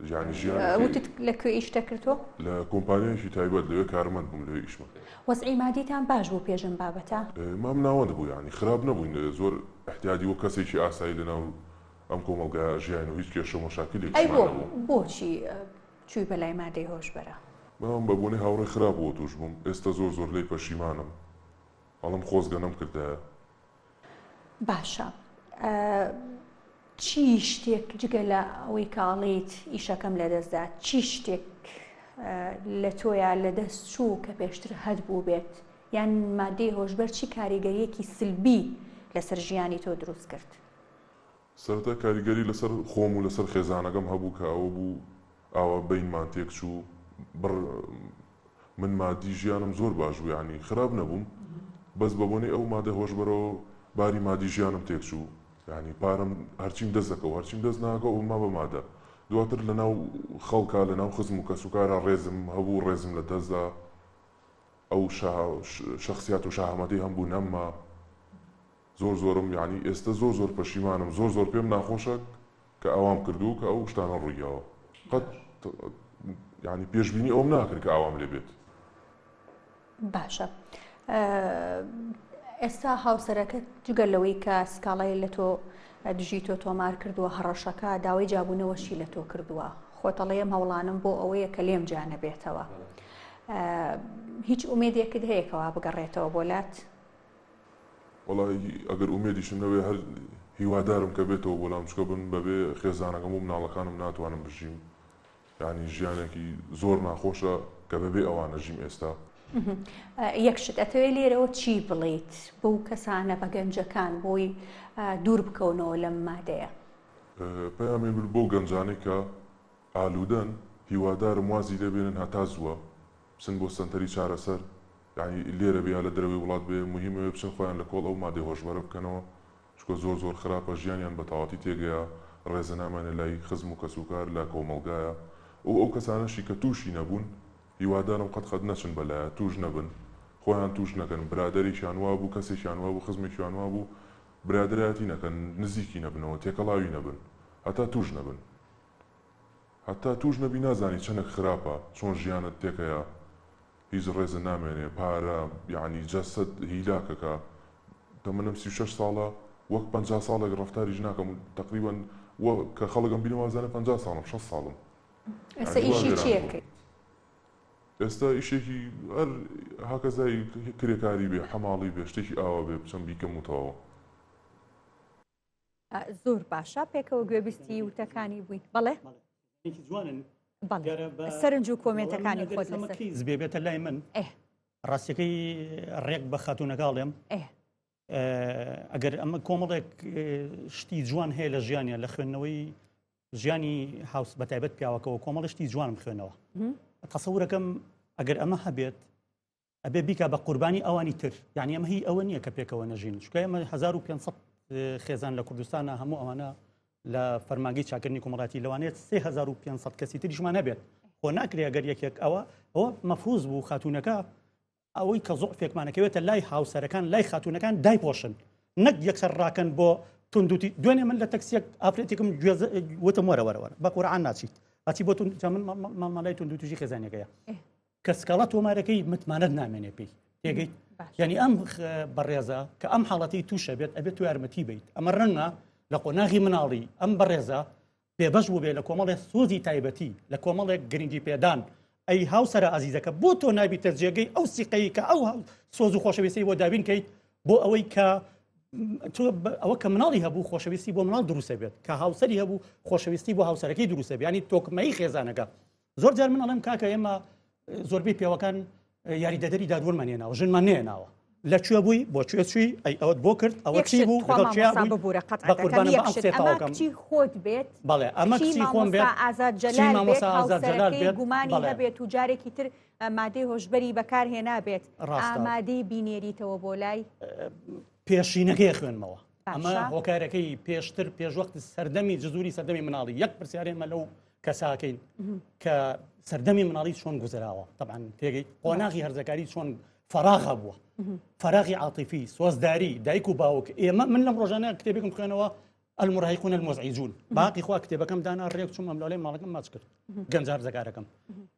يعني ژیانێکی وتت لەکوێ ئیش دەکردەوە؟ لە کۆمپانیایەکی تایبەت لەوێ کارمەند بووم لەوێ ئیشمە. وەزعی مادیتان باش بوو پێشم بابەتە؟ مام ناوەند بوو، یعنی خراپ نەبووین، زۆر احتیاجی وە کەسێکی ئاسایی لەناو ئەم کۆمەلگا ژیان و هیچ کێشە و مەشاکلێکی ئەی بۆچی چووی بەلای مادەی هۆشبەرە؟ مام بە بوونی هاوڕێی خراپ بۆ توش بووم، ئێستا زۆر لێی پەشیمانم، بەڵام خۆزگە نەمکردایە. باشە، چی شتێک جگە لە ئەوەی کاڵیت ئیشەکەم لەدەستدا چی شتێک لە تۆیە لە دەست چوو کە پێشتر هەد بوو بێت، یان مادەی هۆشبەر چی کاریگەریەکی سلبی لەسەر ژیانی تۆ دروست کرد؟ سەرەتا کاریگەری لەسەر خۆم و لەسەر خێزانەکەم هەبوو کە ئەوە بوو ئاوا بینمان تێک چوو، من مادی ژیانم زۆر باش بوو، یعنی خراپ نەبووم، بەس بە بۆنەی ئەو مادە هۆشبەرەوە باری مادی ژیانم تێک چوو، یعنی پارەم هەرچیم دەست دەکەوە هەرچیم دەست ناکە و ما بە مادە. دواتر لەناو خەڵکا لەناو خزم و کەسوکارە ڕێزم هەبوو، ڕێزم لە دەستدا، ئەو شخصیات و شاهەمەتی هەم بوو نەمما، زۆرم یعنی ئێستا زۆر پەشیمانم، زۆر پێم ناخۆشە کە ئەوام کردو کە ئەو شتانە ڕوویەوە، قەت یعنی پێشبینی ئەوم ناکرد کە ئەوام لێ بێت. باشە، ئێستا هاوسەرەکەت جگەل لەوەی کە سکاڵای لە تۆ دژی تۆ تۆمار کردووە هەڕەشەکە داوای جابوونەوەشی لە تۆ کردووە، خۆتەڵەیەم هەوڵانم بۆ ئەوەیە کە لێم جانە بێتەوە، هیچ ئومێدێکت هەیەکەوە بگەڕێتەوە بۆ لات؟ وەڵی ئەگەر ئومێدیشم نەوێ هەر هیوادارم کە بێتەوە بۆلام چکە بن بەبێ خێزانەکەم و مناڵەکانم ناتوانم بژیم، یعنی ژیانێکی زۆر ناخۆشە کە بەبێ ئەوانە ژیم ئێستا. یەکشت ئەتەوێت لێرەوە چی بڵیت بەو کەسانە بە گەنجەکان بۆی دوور بکەونەوە لەم مادەیە؟ پەیامی بر بۆ گەنجانەی کە ئالوودەن، هیوادارم وازی لێبێنن هەتا زووە بچن بۆ سەنتەری چارەسەر، یعنی لێرە بیا لە دەرەوەی وڵات بێ مهمەوێ بچن خۆیان لە کۆڵ ئەو مادەی هۆشبەرە بکەنەوە، چکە زۆر خراپە، ژیانیان بە تەواوەتی تێگەیە، ڕێزە نامانێ لای خزم و کەسوکار لە کۆمەڵگایە، ئەو کەسانەشی کە تووشی نەبوون هیوادارم قەت نەچن بەلایە، توش نەبن، خۆیان توش نەکەن، برادەریشیان وا بوو، کەسێکیان وا بوو، خزمێکیان وا بوو، برادایەتی نەکەن، نزیکی نەبنەوە، تێکەڵاوی نەبن، هەتا توش نەبن، هەتا توش نەبی نازانی چەندێک خراپە، چۆن ژیانت تێکەیە، هیچ ڕێزە نامێنێ، پارە یعنی جەسەد هیلاکەکە. تەمەنم 36 ساڵە، وەک 50 ساڵێک ڕەفتاریش ناکەم، تقریبا کە خەڵکم بینەوازانە 50 ساڵم 6 ساڵم. ئێستا ئیشی چیەکەی؟ ئێستا ئیشێکی هەر هاکەزای کرێکاری بێ، حەماڵی بێ، شتێکی ئاوا بێ بچەم بیکەم وتەواوە. زۆر باشە، پێکەوە گوێبیستی وتەکانی بووین. بەڵێ جوانن سەرنج و کۆمنتەکانی خۆت زبێ بێتە لای من ڕاستیەکەی ڕێک بە خاتونەگاڵێم، ئەگەر ئەمە کۆمەڵێک شتی جوان هەیە لە ژیانە لە خوێندنەوەی ژیانی هاوس بەتایبەت پیاوەکەەوە کۆمەڵی شتی جوانم خوێنەوە، تەسەورەکەم ئەگەر ئەمە هەبێت ئەبێ بیکە بە قوربانی ئەوانی تر، یعنی ئەمە هی ئەوە نییە کە پێکەوە نەژین، چکە ئەمە 1500 خێزان لە کوردستانە هەموو ئەوانە لە فەرمانگەی چاکردنی کۆمەڵاتی لەوانێت 3500 کەسی تریشمان هەبێت، خۆ ناکرێ ئەگەر یەکێک ئەوە مەفروض بوو خاتونەکە ئەوەی کە زۆعفێکمانەکەوێتە لای هاوسەرەکان لای خاتونەکان دایپۆشن، نەک یەکسەر ڕاکەن بۆ توندوتی. دوێنێ من لە تەکسیەک ئافرەتێکم وتم وەرە بە قورعان ناچیت، ئاچی بۆ مامەلای توندوتیژی خێزانەکەیە کە سکاڵات تۆمارەکەی متمانەت نامێنێ پێی تێگەیت، یعنی ئەم بەڕێزە کە ئەم حاڵەتی تووشە بێت ئەبێت تو یارمەتی بیت، ئەمە ڕەنگە لە قۆناغی مناڵی ئەم بەڕێزە پێبەش بوو بێ لە کۆمەڵێک سۆزی تایبەتی، لە کۆمەڵێک گرنگی پێدان، ئەی هاوسەرە ئازیزەکە بۆ تۆ نابیتە جێگەی ئەو سیقەی کە ئەو سۆز و خۆشەویستی بۆ دابین کەیت، بۆ ئەوەی کە ئەوە کە مناڵی هەبوو خۆشەویستی بۆ مناڵ دروستە بێت، کە هاوسەری هەبوو خۆشەویستی بۆ هاوسەرەکەی دروستە بێت، ینی تۆکمەی خێزانەکە. زۆر جار من ئەڵێم کاکە ئێمە زۆربەی پیاوەکان یاریدەدەری دادوەرمان هێناوە، ژنمان نێناوە، لەکوێ بووی بۆکوێ چووی ئەی ئەوەت بۆ کرد ئەوە چی بوو بە قوربانە بە ئەم سێ تاوەکەم کچی خۆت بێت، بەڵێ ئەمە کچی خۆم بێت، مامۆستا ئازاد جەلال بێت، گومانی هەبێت و جارێکی تر مادەی هۆشبەری بەکارهێنا بێت، ئامادەی بینێریتەوە بۆ لای پێشینەکەی خوێنمەوە. ئەمە هۆکارەکەی پێشتر پێشوەخت سەردەمی جزوری سەردەمی مناڵی یەک پرسیارێمە لەو کەساکەین کە سەردەمی مناڵی چۆن گوزراوە، طبعا تێگەیت قۆناغی هەرزەکاری چۆن فراغە بووە، فراغی عاطفی، سۆزداری، دایک و باوک. ئێمە من لەم ڕۆژانە کتێبێکم خوێنەوە المراهقون المزعجون باقي خوا کتێبەکەم دانا ڕێک چوم ئەم لەڵێ ماڵەکەم ماچ کرد گەنج هەرزەکارەکەم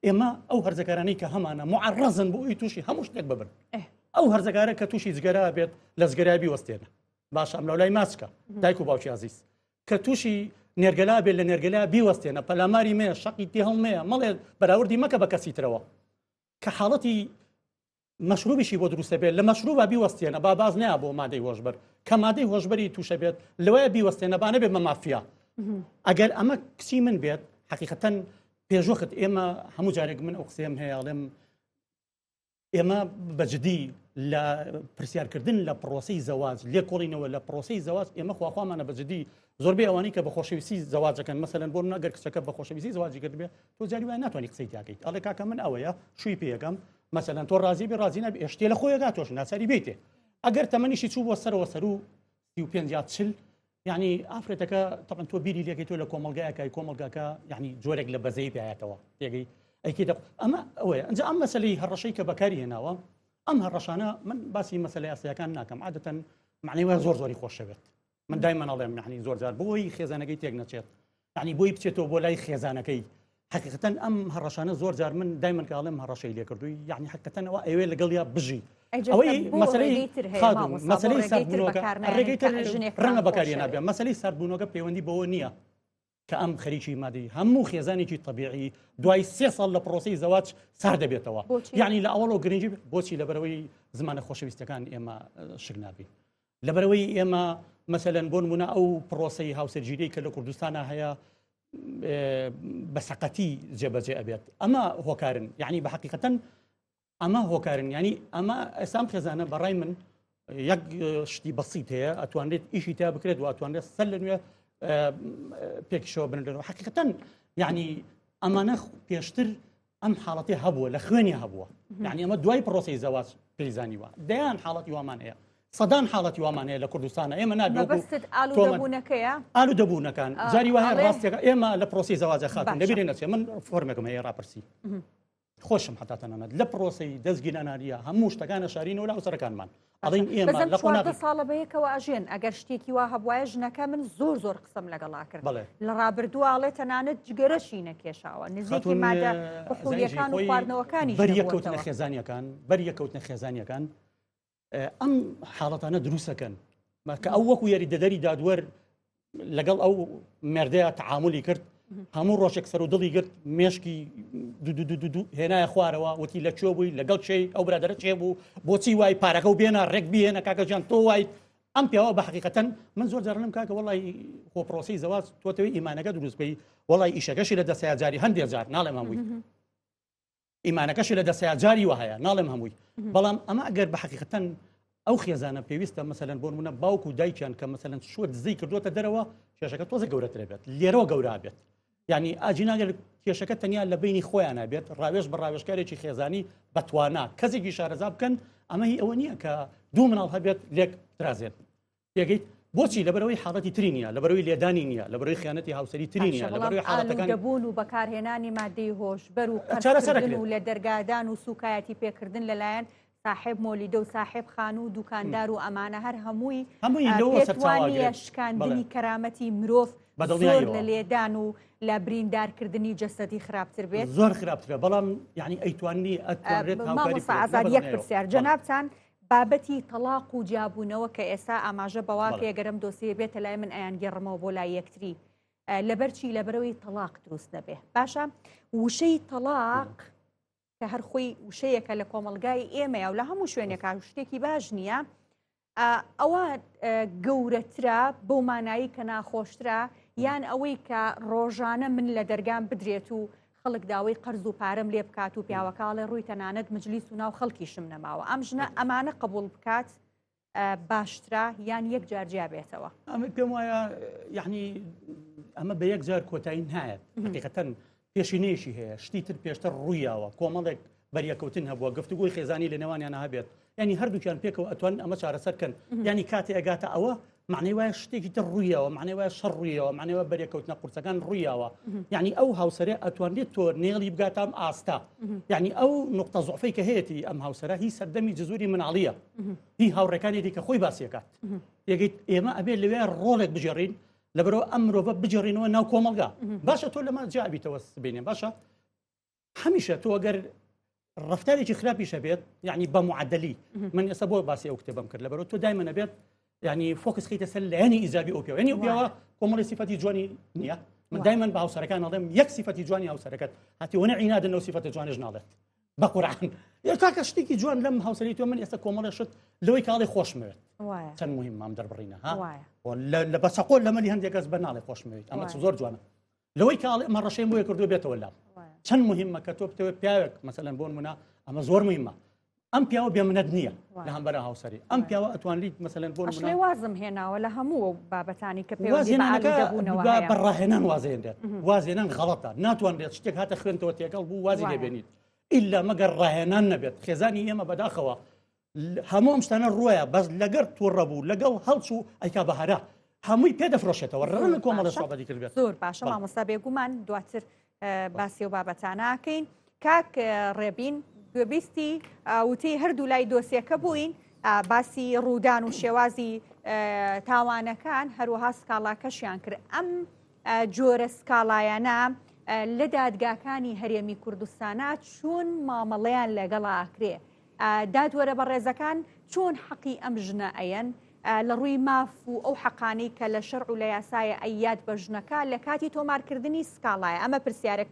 ئێمە ئەو هەرزەکارانەی کە هەمانە معڕەزن بۆ ئەوی تووشی هەموو شتێک ببن ئەو هەرزەکارە کە تووشی جگەرا بێت لە جگەرا بیوەستێنە باش ئەم لەولای ماچکە دایک و باوکی عزیز کە تووشی نێرگەلا بێت لە نێرگەلا بیوەستێنە پەلاماری مێ شەقی تێ هەڵمەیە مەڵێ بەراوردی مەکە بە کەسی ترەوە کە حاڵەتی مەشروبیشی بۆ دروستە بێت لە مەشروبە بیوەستێنە با باز نەیە بۆ مادەی هۆشبەر کە مادەی هۆشبەری تووشە بێت لەوەیە بیوەستێنە با نەبێت بە مافیا ئەگەر ئەمە کچی من بێت حقیقەتەن پێشوەخت ئێمە هەموو جارێک من ئەو قسەم هەیە ئەڵێم ئێمە بەجددی لە پرسیارکردن لە پرۆسی زەواج لێ کۆڵینەوە لە پرۆسی زەواج ئێمە خواخوامانە بەجددی زۆربەی ئەوانەی کە بە خۆشەویستی زەواجەکەن مەسەلەن بۆ نەگەر کچەکە بە خۆشەویستی زەواجی کرد بێت تۆ جاری وایە ناتوانانی قسەی تاکەیت ئەڵێ کاکە من ئەوەیە شووی پێیەکەم مەسەلەن تۆ ڕازی بێ ڕازی نەبێ شتێ لە خۆیەکە تۆش ناچاری بێتێ ئەگەر تەمەنیشی چوو بۆ سەرەوە سەر و 35 یا 40 یعنی ئافرەتەکە تەقەن تۆ بیری لێکەی تۆ لە کۆمەلگایەکەی کۆمەلگاکە یعنی جۆرێک لە بەزەی پێایەتەوە تێگەی ئەیکی ئەمە ئەوەیە ئەنجا ئەم مەسەلەی هەڕەشەی کە بەکاری هێناوە ئەم هەڕەشانە من باسی مەسەلەی یاساییەکان ناکەم عادەتەن معنی وایە زۆری خۆشەوێت من دایما ئەڵێم یعنی زۆر جار بۆی خێزانەکەی تێک نەچێت یعنی بۆی بچێتەوە بۆ لای خێزانەکەی حقیقەتەن ئەم هەڕەشانە زۆر جار من دایما کاڵێم هەڕەشەی لێ کردووی یعنی حقیقەتەن ئەوە ئەوێ لەگەڵ یا بژی ئەوەی مەسەلەی سەربوونەوەکە ڕێگەی تر ڕەنگە بەکاری نابێت مەسەلەی سەربوونەوەکە پەیوەندی بەوە نییە کە ئەم خەریکی مادەی هەموو خێزانێکی طبیعی دوای 3 ساڵ لە پرۆسی زەواج سار دەبێتەوە یعنی لە ئەوڵ و گرنگی بۆچی لەبەرەوەی زمانە خۆشەویستەکان ئێمە شک نابین لەبەرەوەی ئێمە مەسەلەن بۆ نمونە ئەو پرۆسی هاوسەرگیریی کە لە کوردستانە هەیە بە سەقەتی جێبەجێ ئەبێت ئەمە هۆکارن یعنی بە حقیقەتەن ئەمە هۆکارن ینی ئەمە ئەسام خێزانە بەڕای من یەک شتی بەسیط هەیە ئەتوانێت ئیشی تا بکرێت و ئەتوانێت سەر لە نوێ پێکشەوە بنرێنەوە حقیقەتەن یعنی ئەمانە پێشتر ئەم حاڵەتی هەبووە لە خوێنی هەبووە یعنی ئەمە دوای پرۆسی زەواج پێیزانیوە دەیان حاڵەتی وامان هەیە سەدان حاڵەتی وامان هەیە لە کوردستانە ئێمە نابێت ئالوودەبوونەکەیە ئالوودەبوونەکان جاری وایە ڕاستێکە ئێمە لە پرۆسی زەواجە خاتون دەبێت نەچێت من فۆرمێکم هەیە ڕاپرسی خۆشم حتا تەنانەت لە پرۆسی دەستگیراناریە هەموو شتەکانە شارینەوە لە ئەوسەرەکانمان ئەڵین ئێمە لە قۆناغ ساڵە بەیەکەوە ئەژێن ئەگەر شتێکی وا هەبوایە ژنەکە من زۆر قسم لەگەڵا کرد لە ڕابردووە ئاڵێ تەنانەت جگەرەشی نەکێشاوە نزیکی مادە بەخولیەکان و خواردنەوەکانی بەریەکەوتنە خێزانیەکان بەریەکەوتنە خێزانیەکان ئەم حاڵەتانە دروستەکەن کە ئەو وەکو یاری دەدەری دادوەر لەگەڵ ئەو مێردەیە تعاملی کرد هەموو ڕۆژێک سەر و دڵی گرت مێشکی هێنایە خوارەوە وتی لە کوێ بووی لەگەڵ چی ئەو برادرە چێ بوو بۆچی وای پارەکە و بێنە ڕێک بێنە کاکەجان تۆ وای ئەم پیاوە بە حقیقەتەن من زۆر جارم کاکە وڵی خۆ پرۆسی زەواج تۆتەوەی ئیمانەکە دروست بکەی وڵی ئیشەکەشی لە دەسەیە جاری هەندێک جار ناڵێم هەمووی ئیمانەکەشی لە دەسەیە جاری وهەیە ناڵێم هەمووی بەڵام ئەمە ئەگەر بە حقیقەتەن ئەو خێزانە پێویستە مەسەلەن بۆ نمونە باوک و دایکیان کە مەسەلەن شوت زەی کردوتە دەرەوە کێشەکە تۆزە گەورەتر بێت لێرەوە گەورە بێت یعنی ئاجیناگەر کێشەکە تەنیا لە بینی خۆیان نابێت ڕاوێژ بە ڕاوێژکارێکی خێزانی بەتوانە کەسێکی شارەزا بکەن ئەمە هی ئەوە نییە کە دوو مناڵ هەبێت لێک درازێت یەکەیت بۆچی لەبەرەوەی حاڵەتی تری نییە لەبەرەوەی لێدانی نییە لەبەرەوەی خیانەتی هاوسەری تری نییە لەبەرەوەی حاڵەتەکان دەبوون و بەکارهێنانی مادەی هۆشبەر و قەرچکردن و لە دەرگادان و سوکایەتی پێکردن لەلایەن صاحب مۆلیدە و صاحب خان و دوکاندار و ئەمانە هەر هەمووی پێتوانیە شکاندنی کەرامەتی مرۆڤ زۆر لە لێدان و لە بریندارکردنی جەسەدی خراپتر بێت زۆر خراپترە بەڵام یعنی ئەیتوانی ئەتوانێت ئازاد یەک پرسیار جەنابتان بابەتی تەلاق و جیابوونەوە کە ئێستا ئاماژە بەواکە گەرم دۆسیە بێتە لای من ئەیان گەڕمەوە بۆ لای یەکتری لەبەرچی لەبەرەوەی تەلاق دروست نەبێ باشە وشەی تەلاق کە هەر خۆی وشەیەکە لە کۆمەلگای ئێمەیە و لە هەموو شوێنێکا شتێکی باش نییە ئەوە گەورەترە بەو مانایی کە ناخۆشترە یان ئەوەی کە ڕۆژانە من لە دەرگام بدرێت و خەڵک داوای قەرز و پارەم لێ بکات و پیاوەکاڵێ ڕووی تەنانەت مجلیس و ناو خەڵکیشم نەماوە ئەم ژنە ئەمانە قبول بکات باشترا یان یەک جار جیا بێتەوە ئەمە پێم وایە یعنی ئەمە بە یەک جار کۆتایی نایەت حقیقەتەن پێشینەیەشی هەیە شتی تر پێشتر ڕوویاوە کۆمەڵێک بەریەکەوتن هەبووە گفتوگۆی خێزانی لە نێوانیان هەبێت ینی هەردووکیان پێکەوە ئەتوان ئەمە چارەسەرکەن ینی کاتێ ئەگاتە ئەوە معنی وایە شتێکی تر ڕوویەوە معنی وایە شەڕ ڕوویەوە معنی وایە بەریەکەوتنە قورسەکان ڕوویاوە یعنی ئەو هاوسەرە ئەتوانێت تۆ نێڵی بگاتام ئاستا یعنی ئەو نقطە زوعفەی کە هەیەی ئەم هاوسەرە هی سەردەمی جزوری مناڵیە هی هاوڕێکانێتی کە خۆی باسیەکات یەکەیت ئێمە ئەبێت لەوێ ڕۆڵێک بژێڕین لەبەرەوە ئەم مرۆڤە بجێڕینەوە ناو کۆمەلگا باشە تۆ لەمە جیابیتەوە بینێ باشە هەمیشە تۆ ئەگەر ڕفتارێکی خراپیشە بێت یعنی بە معدلی من ئێستا بۆ باسی ئەو کتێبم کرد لەبەرەوە تۆ دایمەنە بێت یعنی فۆکس خیتە سەر لایەنی ئیزابی ئەو پیاوە یعنی ئەو پیاوە کۆمەڵی سیفەتی جوانی نییە من دایما بە هاوسەرەکان ئەڵێم یەک سیفەتی جوانی هاوسەرەکەت هاتیوەنە عینادن لەو سیفەتە جوانیش ناڵێت بە قورعان کاکە شتێکی جوان لەم هاوسەری تۆ من ئێستا کۆمەڵە شت لەوەی کاڵی خۆشمەوێت چەند مهم مام دەربڕینە لە بەسەقۆل لەمەلی هەندێک کەس بە ناڵێ خۆشمەوێت ئەمە زۆر جوانە لەوەی کاڵی ئەمە ڕەشەی بۆیە کردو بێتەوە لام چەند مهمە کە تۆ بتەوێت پیاوێک مەسەلەن بۆ نمونە ئەمە زۆر مهمە ئەم پیاوە بێمنەت نییە لە هەمبەرە هاوسەری ئەم پیاوە ئەتوانیت مەسەلەن بۆ نمونە وازم هێناوە لە هەموو بابەتانی کە پێویستی دەبوونەوە بەڕاهێنان وازێنرێت وازێنان غەڵەتە ناتوانرێت شتێک هاتە خوێنتەوە تێکەڵ بوو وازی لێبێنیت ئیلا مەگەر ڕاهێنان نەبێت خێزانی ئێمە بەداخەوە هەموو ئەم شتانە ڕۆیە بەس لەگەر تووڕە بوو لەگەڵ هەڵچ و ئەیکا بەهارا هەمووی پێدەفرۆشێتەوە ڕەنە کۆمەڵە سوابەتی کرد بێت زۆر باشە مامۆستا بێگومان دواتر باسی و بابەتاناکەین کاک ڕێبین گوێبیستی وتی هەردوو لای دۆسیەکە بووین باسی ڕوودان و شێوازی تاوانەکان هەروەها سکاڵاکەشیان کرد ئەم جۆرە سکاڵایانە لە دادگاکانی هەرێمی کوردستانە چۆن مامەڵەیان لەگەڵ ئاکرێ دادوەرە بە ڕێزەکان چۆن حەقی ئەم ژنە ئەیەن لە ڕووی ماف و ئەو حەقانی کە لە شەرع و لە یاسایە ئەیاد بە ژنەکە لە کاتی تۆمارکردنی سکاڵایە ئەمە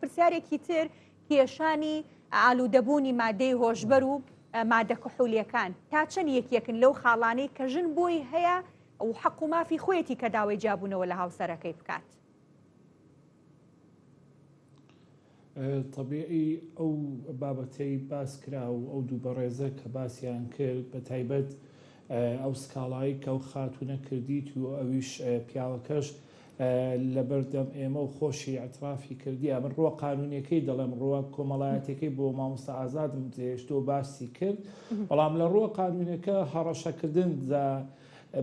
پرسیارێکی تر کێشانی ئالوودەبوونی مادەی هۆشبەر و مادە کحولیەکان تا چەند یەکێکن لەو خاڵانەی کە ژن بۆی هەیە ئەو حەق و مافی خۆیەتی کە داوای جابوونەوە لە هاوسەرەکەی بکات طبیعی ئەو بابەتەی باس کرا و ئەو دوو بەڕێزە کە باسییان کرد بە تایبەت ئەو سکاڵایی کە ئەو خاتونە کردیت و ئەویش پیاوەکەش لە بەردەم ئێمە و خۆشی ئەترافی کردی من ڕۆ قانونیەکەی دەڵێم ڕۆوە کۆمەڵایەتەکەی بۆ مامۆستا ئازادم تێشتۆ باسی کرد بەڵام لە ڕۆ قانونیەکە هەڕەشەکردن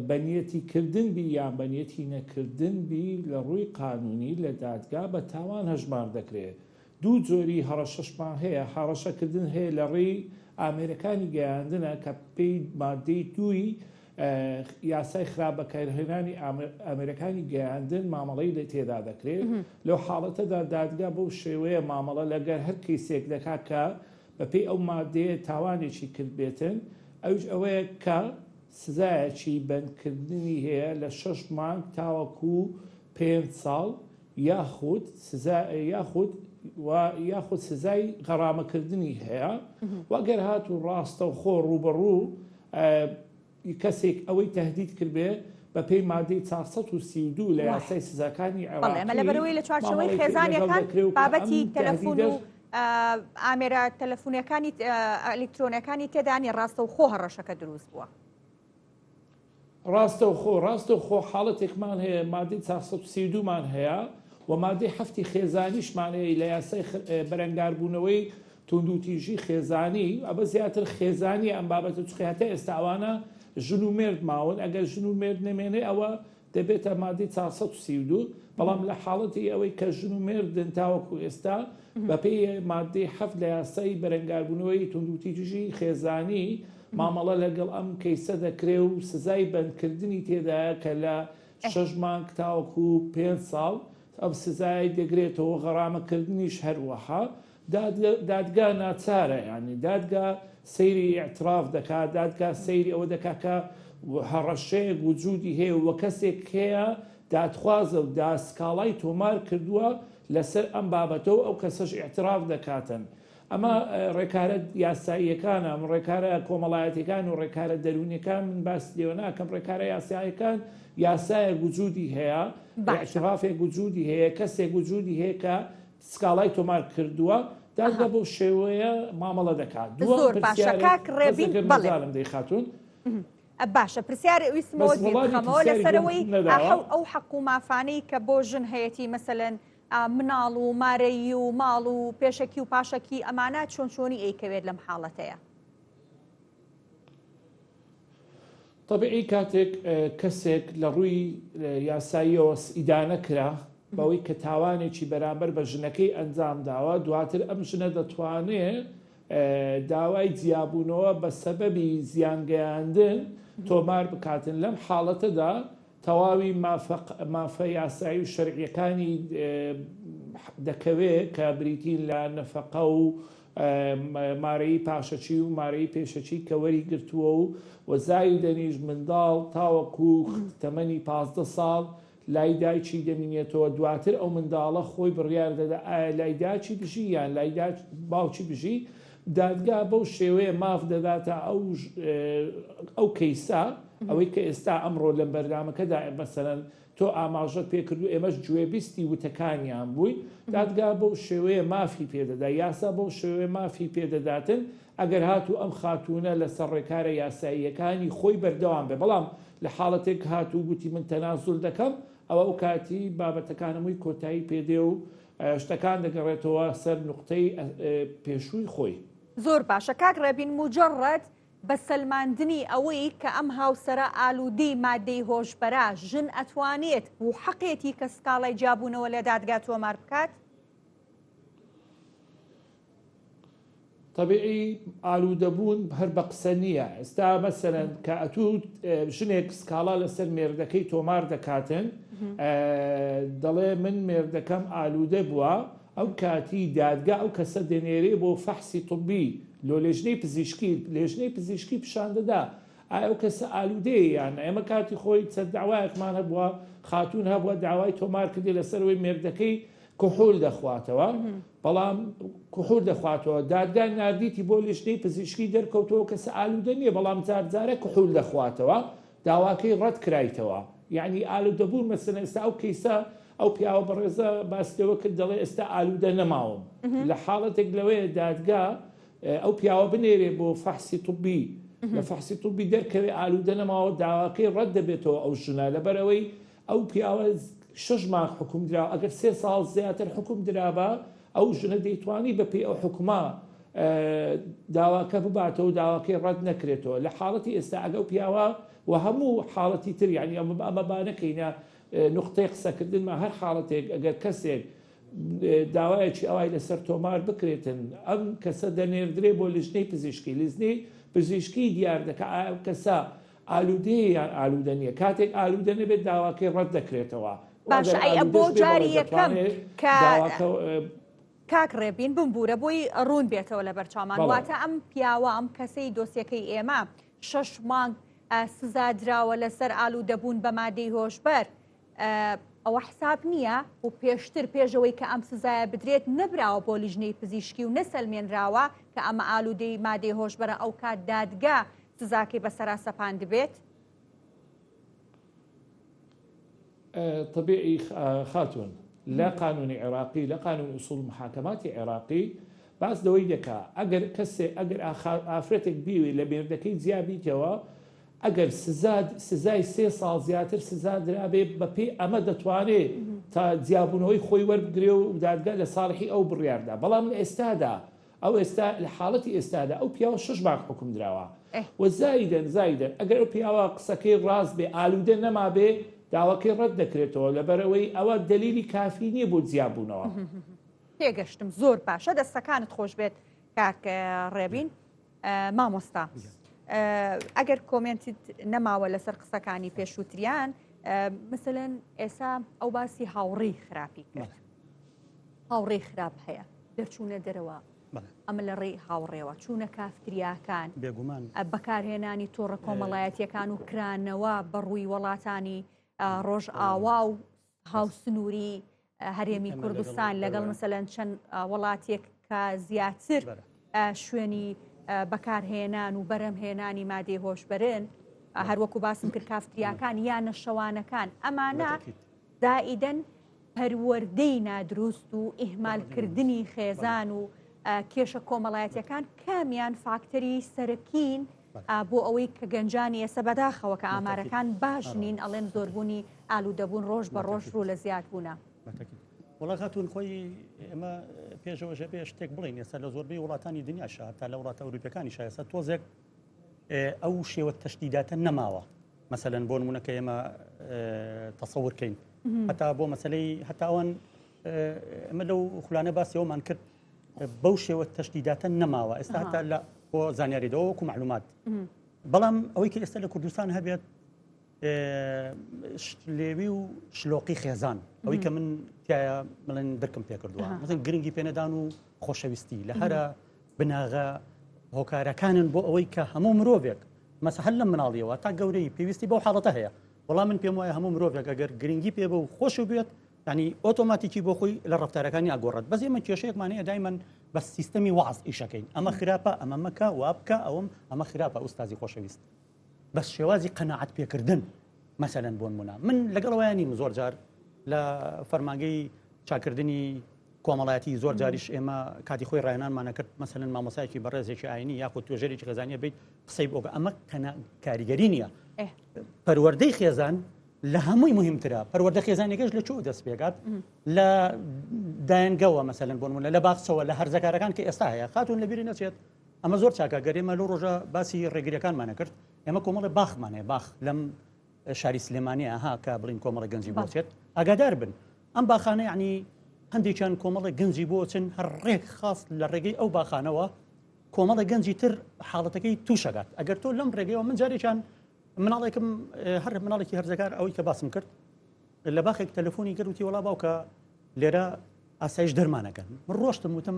بەنیەتی کردن بی یان بەنیەتی نەکردن بی لە ڕووی قانونی لە دادگا بە تاوان هەژمار دەکرێت دوو جۆری هەڕەشەشمان هەیە هەڕەشەکردن هەیە لە ڕێی ئامێرەکانی گەیاندنە کە پێی مادەی دووی یاسای خراپ بەکارهێنانی ئامێرەکانی گەیاندن مامەڵەی لە تێدا دەکرێت لەو حاڵەتەدا دادگا بەو شێوەیە مامەڵە لەگەر هەر کەیسێک دەکا کە بەپێی ئەو مادەیە تاوانێکی کرد بێتن ئەوش ئەوەیە کە سزایەکی بەندکردنی هەیە لە 6 مانگ تاوەکو 5 ساڵ یاخود سزای غەرامەکردنی هەیە وەگەر هات و ڕاستە و خۆ ڕوبەڕوو کەسێک ئەوەی تهدید کردبێ بە پێی مادەی 432 لە یاسای سزاکانی ئەمە لەبەرەوەی لە چوارچەوەی خێزانیەکان بابەتی تەلەفۆن و ئامێرە تەلەفۆنەکانی ئەلکترۆنەکانی تێدانی ڕاستە و خۆ هەڕەشەکە دروست بووە ڕاستە و خۆ حاڵەتێکمان هەیە مادەی 432 مان هەیە و مادەی هەفتی خێزانیشمان هەیە لە یاسای بەرەنگاربوونەوەی توندوتیژی خێزانی ئەبە زیاتر خێزانی ئەم بابەتە چخیاتە ئێستاوانە ژن و مێرد ماون ئەگەر ژن و مێرد نمێنێ ئەوە دەبێتە مادەی 432 بەڵام لە حاڵەتی ئەوەی کە ژن و مێردن تاوەکو ئێستا بەپێی مادەی هەفت لە یاسای بەرەنگاربوونەوەی توندوتیژی خێزانی مامەڵە لەگەڵ ئەم کەیسە دەکرێ و سزای بەندکردنی تێدایە کە لە 6 مانگ تاوەکو 5 ساڵ ئەم سزای دەگرێتەوە غەرامەکردنیش هەروەها دادگا ناچارە ینی دادگا سەیری ئاعتراف دەکات دادگا سەیری ئەوە دەکات کە هەڕەشەیەک وجودی هەیە و کەسێک هەیە دادخوازە و داسکاڵای تۆمار کردووە لەسەر ئەم بابەتەوە ئەو کەسەش ئاعتراف دەکاتن ئەمە ڕێکارە یاساییەکانە ڕێکارە کۆمەڵایەتەکان و ڕێکارە دەرونیەکان من باس لێوە ناکەم ڕێکارە یاساییەکان یاسایە وجودی هەیە ئاعترافێک وجودی هەیە کەسێک وجودی هەیە کە سکاڵای تۆمار کردووە دادگا بۆ شێوەیە مامەڵە دەکات زۆر باشە کاک ڕێبین بەڵێم دەیخاتون باشە پرسیار ویسمەوە دیخەمەوە لەسەرەوەی ئەو حەق و مافانەی کە بۆ ژن هەیەی مەسەلەن مناڵ و مارەیی و ماڵ و پێشەکی و پاشەکی ئەمانە چۆنی ئەیکەوێت لەم حاڵەتەیە طبیعی کاتێک کەسێک لە ڕووی یاساییەوە ئیدانە کرا بەوەی کە تاوانێکی بەرامبەر بە ژنەکەی ئەنجام داوە دواتر ئەم ژنە دەتوانێت داوای جیابوونەوە بە سەبەبی زیانگەیاندن تۆمار بکاتن لەم حاڵەتەدا تەواوی مافە یاسایی و شەرعیەکانی دەکەوێت کە بریتین لە نەفەقە و مارەی پاشەچی و مارەی پێشەچی کە وەری گرتووە و وەزای دەنیژ منداڵ تاوەکو تەمەنی 15 ساڵ لای دایکی دەمینێتەوە دواتر ئەو منداڵە خۆی بڕیار دەدا ئایا لای داچی بژی یان لای باوکی بژی دادگا بەو شێوەیە ماف دەداتە ئەو کەیسا ئەوەی کە ئێستا ئەمڕۆ لەم بەردامەکەدا مەسەرەن تۆ ئاماژەت پێکردو ئێمەش گوێبیستی وتەکانیان بووی دادگا بەو شێوەیە مافی پێدەدا یاسا بەو شێوەیە مافی پێدەداتن ئەگەر هاتوو ئەم خاتوونە لەسەر ڕێکارە یاساییەکانی خۆی بەردەوام بێ بەڵام لە حاڵەتێک هاتوو گوتی من تەنازول دەکەم ئەوە ئەو کاتی بابەتەکانەمووی کۆتایی پێدێ و شتەکان دەگەڕێتەوە سەر نقطەی پێشووی خۆی. زۆر باشە کاک ڕەبین مجەڕەد بە سەلماندنی ئەوەی کە ئەم هاوسەرە ئالوودەی مادەی هۆشبەرە ژن ئەتوانێت و حەقێتی کە سکاڵای جابوونەوە لە دادگا تۆمار بکات؟ طبیعی ئالوودەبوون هەر بە قسە نییە. ئێستا مەسەرەن کە ئەتوو ژنێک سکاڵا لەسەر مێردەکەی تۆمار دەکاتن دەڵێ من مێردەکەم ئالوودە بووە ئەو کاتی دادگا ئەو کەسە دەنێرێ بۆ فەحسی طبی لۆ لێژنەی پزیشکی لێژنەی پزیشکی پیشان دەدا ئایا ئەو کەسە ئالوودەیە یان ئێمە کاتی خۆی چەند داوایەکمان هەبووە خاتون هەبووە داوای تۆمار کردی لەسەرەوەی مێردەکەی کحول دەخواتەوە بەڵام کحول دەخواتەوە دادگا نردیتی بۆ لێژنەی پزیشکی دەرکەوتەوە کەسە ئالوودە نییە بەڵام جارجارە کحول دەخواتەوە داواکەی ڕەت کرایتەوە یعنی ئالوودەبوون مەسەلەن ئێستا ئەو کەیسە ئەو پیاوە بەڕێزە باستەوە کرد دەڵێ ئێستا ئالوودە نەماوم لە حاڵەتێک لەوەیە دادگا ئەو پیاوە بنێرێ بۆ فەحسی طبی لە فەحسی طبی دەرکەوێ ئالوودە نەماوە داواکەی ڕەت دەبێتەوە ئەو ژنە لەبەرەوەی ئەو پیاوە 6 مانگ حکوم درا ئەگەر 3 ساڵ زیاتر حکوم درابە ئەو ژنە دەیتوانی بەپێی ئەو حکومە داواکە بباتەوە داواکەی ڕەت نەکرێتەوە لە حاڵەتی ئێستا ئەگە ئەو پیاوە و هەموو حاڵەتی تر یعنی ئەمە بانەکەینە نقطەی قسەکردنمە هەر حاڵەتێک ئەگەر کەسێک داوایەکی ئەوای لەسەر تۆمار بکرێتن ئەم کەسە دەنێردرێ بۆ لیژنەی پزیشکی لیژنەی پزیشکی دیار دەکە ئەو کەسە ئالوودەیە یان ئالوودە نییە کاتێک ئالوودە نەبێت داواکەی ڕەت دەکرێتەوە باشە ئەی بۆ جاری یەکەم کاک ڕێبین بمبورە بۆی ڕوون بێتەوە لە بەرچاومان واتە ئەم پیاوە ئەم کەسەی دۆسیەکەی ئێمە 6 مانگ سزا دراوە لەسەر ئالوودەبوون بە مادەی هۆشبەر ئەوە حساب نییە و پێشتر پێشەوەی کە ئەم سزایە بدرێت نەبراوە بۆ لیژنەی پزیشکی و نەسەلمێنراوە کە ئەمە ئالوودەی مادەی هۆشبەرە ئەو کات دادگا سزاکەی بەسەرا سەپان دەبێت؟ طبيعي خاتون لا قانون عراقي لا قانون أصول محاكمات عراقي باس دوي دكا أجر كسي أجر آفرتك بيوي لبيردكي زيابي جوا أجر سزاي 3 سال زياتر سزا درابي ببي أما دتواني تا زيابونوي خوي وربقريو ودادقا لصالحي أو بالرياردة بلا من استادا أو لحالتي استادا أو بياو 6 مانگ حكم دراوا وزايدا أجر بياو قسكي راس بي آلوده نما بي داواکەی ڕەت دەکرێتەوە لەبەرەوەی ئەوە دلیلی کافی نییە بۆ جیابوونەوە. پێگەشتم زۆر باشە دەستەکانت خۆش بێت کاک ڕێبین مامۆستا ئەگەر کۆمنتیت نەماوە لەسەر قسەکانی پێشووتریان مثلەن ئێسا ئەو باسی هاوڕێی خراپی کرد هاوڕێی خراپ هەیە دەرچوونە دەرەوە ئەمە لە ڕێی هاوڕێوە چوونە کافتریاکان بێگومان بەکارهێنانی تۆڕە کۆمەڵایەتیەکان و کرانەوە بەڕووی وڵاتانی ڕۆژ ئاوا و هاوسنووری هەرێمی کوردستان لەگەڵ مەسەلەن چەند وڵاتێک کە زیاتر شوێنی بەکارهێنان و بەرەمهێنانی مادەی هۆشبەرن هەروەکو باسم کرد کافتریاکان یان نەشەوانەکان ئەمانە دائیدەن پەروەردەی نادروست و ئیهمالکردنی خێزان و کێشە کۆمەڵایەتیەکان کامیان فاکتەری سەرەکین بۆ ئەوەی کە گەنجانی ئێستا بەداخەوە کە ئامارەکان باش نین ئەڵێن زۆربوونی ئالوودەبوون ڕۆژ بە ڕۆژ ڕوو لە زیاد بوونە. وڵاتون خۆی ئێمە پێشەوەژە بێ شتێک بڵین ئێستا لە زۆربەی وڵاتانی دنیاشە تا لە وڵاتە ئەوروپیەکانی شایستا تۆزێک ئەو شێوە تەشدیداتە نەماوە مەسەلەن بۆ نمونەکە ئێمە تەسەورکەین هەتا بۆ مەسەلەی هەتا ئەوان ئەمە لەو خولانە باسیەوەمان کرد بەو شێوە تەشدیداتە نەماوە ئێستا هەتا لە بۆ زانیاریدەوە وەکو معلومات بەڵام ئەوەی کە ئێستا لە کوردستان هەبێت لێوی و شلۆقی خێزان ئەوەی کە من تایە بڵێن دەرکم پێ کردووە مثلا گرنگی پێنەدان و خۆشەویستی لە هەرە بناغە هۆکارەکانن بۆ ئەوەی کە هەموو مرۆڤێک مەسە هەر لە مناڵیەوە تا گەورەی پێویستی بەو حاڵەتە هەیە وەڵام من پێم وایە هەموو مرۆڤێک ئەگەر گرنگی پێ بە و خۆش بێت ینی ئۆتۆماتیکی بۆ خۆی لە ڕفتارەکانی ئاگۆڕێت بەس ئێمە کێشەیەکمانەیە دایمەن بە سیستەمی وەعز ئیشەکەین ئەمە خراپە ئەمە مەکە وا بکە ئەمە خراپە ئوستازی خۆشەویست بەس شێوازی قەناعەت پێکردن مەسەلەن بۆ نمونە من لەگەڵەوەیان نیم زۆر جار لە فەرمانگەی چاکردنی کۆمەڵایەتی زۆر جاریش ئێمە کاتی خۆی ڕایانانمانە کرد مەسەلەن مامۆسایەکی بەڕێزێکی ئاینی یاخود توێژەرێکی خێزانیە بیت قسەی بۆگە ئەمە کاریگەری نییە پەروەردەی خێزان لە هەمووی مهمترە پەروەردە خێزانێکەش لە چۆ دەست پێکات لە دایانگەوە مەسەلەن بۆ نمونە لە باخچەوە لە هەرزەکارەکان کە ئێستا هەیە خاتون لەبیری نەچێت ئەمە زۆر چاکە گەرێمە لەو ڕۆژە باسی ڕێگریەکانمانە کرد ئێمە کۆمەڵی باخمانێ باخ لەم شاری سلێمانیە ها کە بڵین کۆمەڵی گەنجی بۆچێت ئاگادار بن ئەم باخانە یعنی هەندێکیان کۆمەڵی گەنجی بۆچن هەر ڕێک خاص لە ڕێگەی ئەو باخانەوە کۆمەڵی گەنجی تر حاڵەتەکەی تووشەگات ئەگەر تۆ لەم ڕێگەیەوە من جارێکیان مناڵێکم هەر مناڵێکی هەرزەکار ئەوەی کە باسم کرد لە باخێک تەلەفۆنی کرد وتی وەڵا باوکە لێرە ئاسایش دەرمانەکەن من ڕۆشتم وتم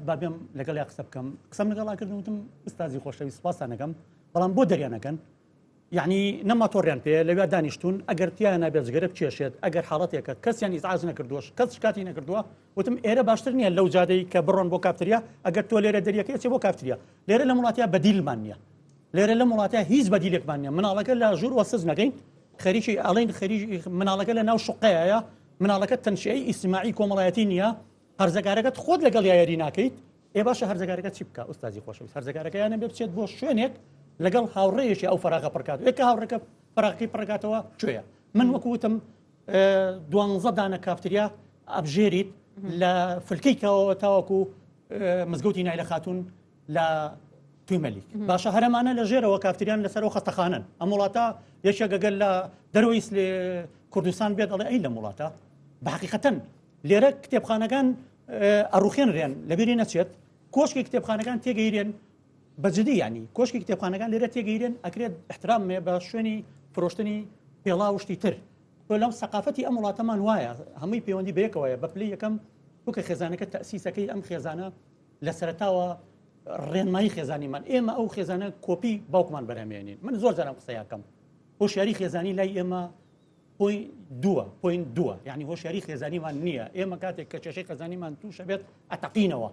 بابێم لەگەڵ یا قسە بکەم قسەم لەگەڵا کردم وتم ئوستازی خۆشەویست سپاسانەکەم بەڵام بۆ دەریانەکەن یعنی نەماتۆڕیان پێ لەوێ دانیشتون ئەگەر تیان نابێت جگەرە بچێشێت ئەگەر حاڵەتێکە کەسیان ئیزعاج نەکردووەش کەس شکاتی نەکردووە وتم ئێرە باشتر نییە لەو جادەی کە بڕۆن بۆ کافتریا ئەگەر تۆ لێرە دەریەکەی چێ بۆ کافتریا لێرە لە وڵاتیا بەدیلمان نییە لێرە لە وڵاتیا هیچ بەدیلێکمان نییە مناڵەکە لە ژوور وەسز نەکەین خەریکی ئەڵین خەریکی مناڵەکە لە ناو شوقەیە مناڵەکە تەنشیعی ئیجتیماعی کۆمەڵایەتی نییە هەرزەکارەکەت خۆت لەگەڵ یاری ناکەیت ئێ باشە هەرزەکارەکە چی بکە ئوستازی خۆشەویست هەرزەکارەکە یانە بێ بچێت بۆ شوێنێک لەگەڵ هاوڕێیەکی ئەو فەراغە پڕکات ئێکە هاوڕێکە فەراغەکەی پڕکاتەوە کوێیە من وەکو وتم 12 دانە کافتریا ئەبژێریت لە فلکەیکەوە تاوەکو مزگەوتی نایلە خاتون لە توی مەلیک باشە هەرەمانە لە ژێرەوە کافتریان لەسەرەوە خەستەخانن ئەم وڵاتە یەکێکەگەل لە دەروی کوردستان بێت ئەڵێ ئەی لە وڵاتە بەحقیقەتەن لێرە کتێبخانەکان ئەڕوخێنرێن لەبیری نەچێت کۆشکی کتێبخانەکان تێگەیرێن بەجددی ینی کۆشکی کتێبخانەکان لێرە تێگەیرێن ئەکرێت احترامێ بە شوێنی فرۆشتنی پێڵا وشتی تر لەم سەقافەتی ئەم وڵاتەمان وایە هەمووی پەیوەندی بەیەکەوەیە بە پلەی یەکەم وکە خێزانەکە تەسیسەکەی ئەم خێزانە لە سەرتاوە ڕێنمایی خێزانیمان ئێمە ئەو خێزانە کۆپی باوکمان بەرهەمێنین من زۆر جارم قسەیەکەم هۆشیاری خێزانی لای ئێمە پۆین دووە یعنی هۆشیاری خێزانیمان نییە ئێمە کاتێک کە کێشەی خێزانیمان تووشە بێت ئەتەقینەوە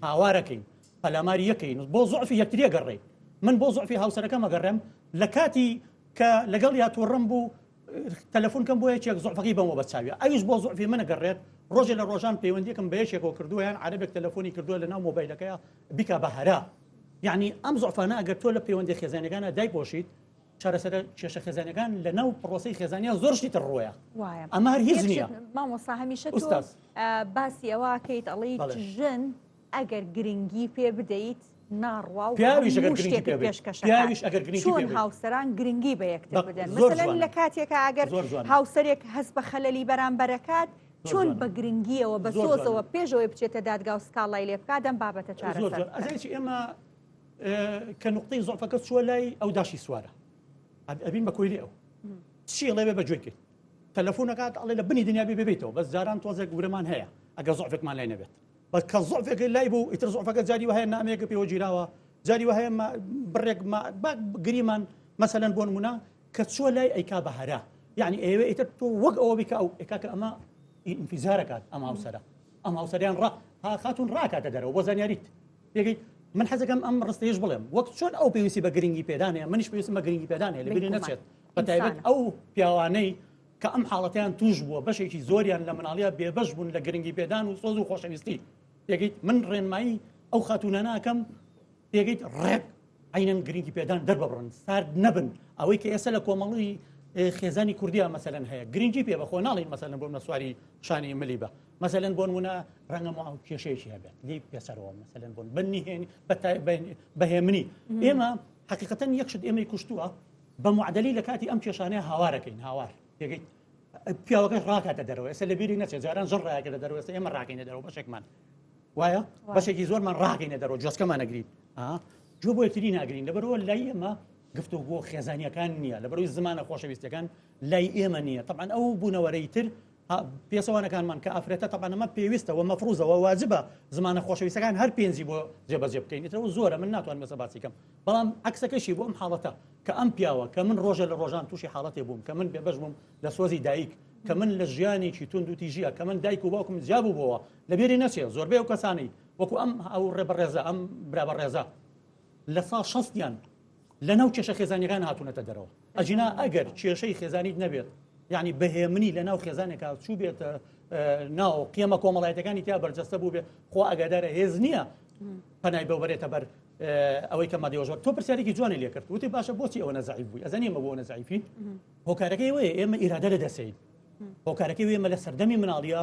هاوارەکەین پەلاماری یەکەین بۆ زوعفی یەکتریە گەڕێ من بۆ زوعفی هاوسەرەکەمە گەڕێم لە کاتی کە لەگەڵ یا تۆڕم بوو تەلەفۆنکەم بۆ یەکێک زوعفەکەی بەمەوە بەچاویە ئەویش بۆ زوعفی منە گەڕێت ڕۆژێ لە ڕۆژان پەیوەندیەکەم بە یەکێکەوە کردووە یان عەرەبێک تەلەفۆنی کردووە لە ناو مۆبایلەکەیە بیکا بە هەرا یعنی ئەم زوعفانە ئەگەر تۆ لە پەیوەندی خێزانەکانە دایپۆشیت چارەسەر کێشە خێزانەکان لە ناو پرۆسەی خێزانیا زۆر شتی تر ڕۆیە ئەمە هەر هیچ نییە مامۆستا هەمیشە تۆ باسی ئەوەکەیت ئەڵێ ژن ئەگەر گرنگی پێ بدەیت ناڕوا و چۆن هاوسەران گرنگی بە یەکتر بدەن مثلەن لە کاتێکە ئەگەر هاوسەرێک هەست بە خەلەلی بەرامبەرەکات چۆن بە گرنگیەوە بە سۆزەوە پێشەوەی بچێتە دادگا و سکاڵای لێ بکات دەم بابەتە چارەسەر ئەزێکی ئێمە کە نوقتەی زوعفەکە چووە لای ئەو داشی سوارە ئەبین بە کۆیلی ئەو چی ئەڵێ بە گوێکێت تەلەفۆنەکات ئەڵێ لە بنی دنیا بێتەوە بەس جاران تۆزێک گورەمان هەیە ئەگەر زوعفێکمان لای نەبێت بە کە زوعفێکی لای بوو ئیتر زوعفەکە جاری وهەیە نامەیەکە پێوە گیراوە جاری وهەیە بڕێک گریمان مەسەلەن بۆ نمونە کە چووە لای ئەیکا بە هەرا یعنی ئێوە ئیتر تۆ وەک ئەوە بیکە ئەو ئێکاکە ئەمە ئینفیزارەکات ئەم هاوسەرە ئەم هاوسەریان خاتون ڕاکاتە دەرەوە بۆ زانیاریت یەکەی من حەزەکەم ئەم ڕستەیەش بڵێم وەک چۆن ئەو پێویستی بە گرنگی پێدانەیە منیش پێویستم بە گرنگی پێدانەیە لەبیری نەچێت بە تایبەت ئەو پیاوانەی کە ئەم حاڵەتیان توش بووە بەشێکی زۆریان لە مناڵیا بێبەش بوون لە گرنگی پێدان و سۆز و خۆشەویستی یەکەیت من ڕێنمایی ئەو خاتونە ناکەم یەکەیت ڕێک عینەن گرنگی پێدان دەربڕن سارد نەبن ئەوەی کە ئێستا لە کۆمەڵی خێزانی کوردیا مەسەلەن هەیە گرنگی پێ بەخۆ ناڵین مەسەلەن بۆ نەسواری شانی ملی بە مەسەلەن بۆ نمونە ڕەنگە ئەو کێشەیەکی هەبێت لی پێسەرەوە مەسەلەن بۆن بنیهێنی بەهێمنی ئێمە حقیقەتەن یەکشت ئێمەی کوشتووە بە معدەلی لە کاتی ئەم کێشانەیە هاوارەکەین هاوار یەکەیت پیاوەکەی ڕاکاتە دەرەوە ئێستا لە بیری نەچێت جاران زۆر ڕاکەتە دەرەوە ئێستا ئێمە ڕاکەینە دەرەوە بەشێکمان وایە بەشێکی زۆرمان ڕاکەینە دەرەوە جۆسکەمان نەگرین جۆ بۆ یەکتری ناگرین لەبەرەوە لای ئێمە گفتوگۆ خێزانیەکان نییە لە بەرەوەی زمانە خۆشەویستەکان لای ئێمە نییە طبعاً ئەو بوونەوەرەی تر پێسەوانەکانمان کە ئافرەتە طبعاً ئەمە پێویستەوە مەفروزەوە واجبە زمانە خۆشەویستەکان هەر پێنجی بۆ جێبەجێ بکەین ئیترەوە زۆرە من ناتوانم مەسە باسی کەم بەڵام عکسەکەشی بۆ ئەم حاڵەتە کە ئەم پیاوە کە من ڕۆژە لە ڕۆژان تووشی حاڵەتێ بووم کە من بێبەش بووم لە سۆزی دایک کە من لە ژیانێکی تونند و تیژیە کە من دایک و باوکم جیابوو بۆەوە لەبێری نەچێت زۆربەی ئەو کەسانی وەکو ئەم ئەو ڕێبەڕێزە ئەم برابەڕێزە لە ساڵ 60یان لەناو کێشە خێزانیەکان هاتوونەتە دەرەوە ئەجینا ئەگەر کێشەی خێزانیت نەبێت یعنی بەهێمنی لەناو خێزانێکا چوو بێت ناو قیمە کۆمەڵایەتەکانی تا بەرجەستە بوو بێ خۆ ئەگادارە هێز نییە پەنای بەوبەرێتە بەر ئەوەی کە مادەوەژۆر تۆ پرسیارێکی جوانی لێ کرد وتی باشە بۆچی ئەوە نەزعیف بووی ئەزانێ ئێمە بۆ نەزعیفین هۆکارەکەی وەیە ئێمە ئیرادە لە دەسەین هۆکارەکەی وێ ئێمە لە سەردەمی مناڵیە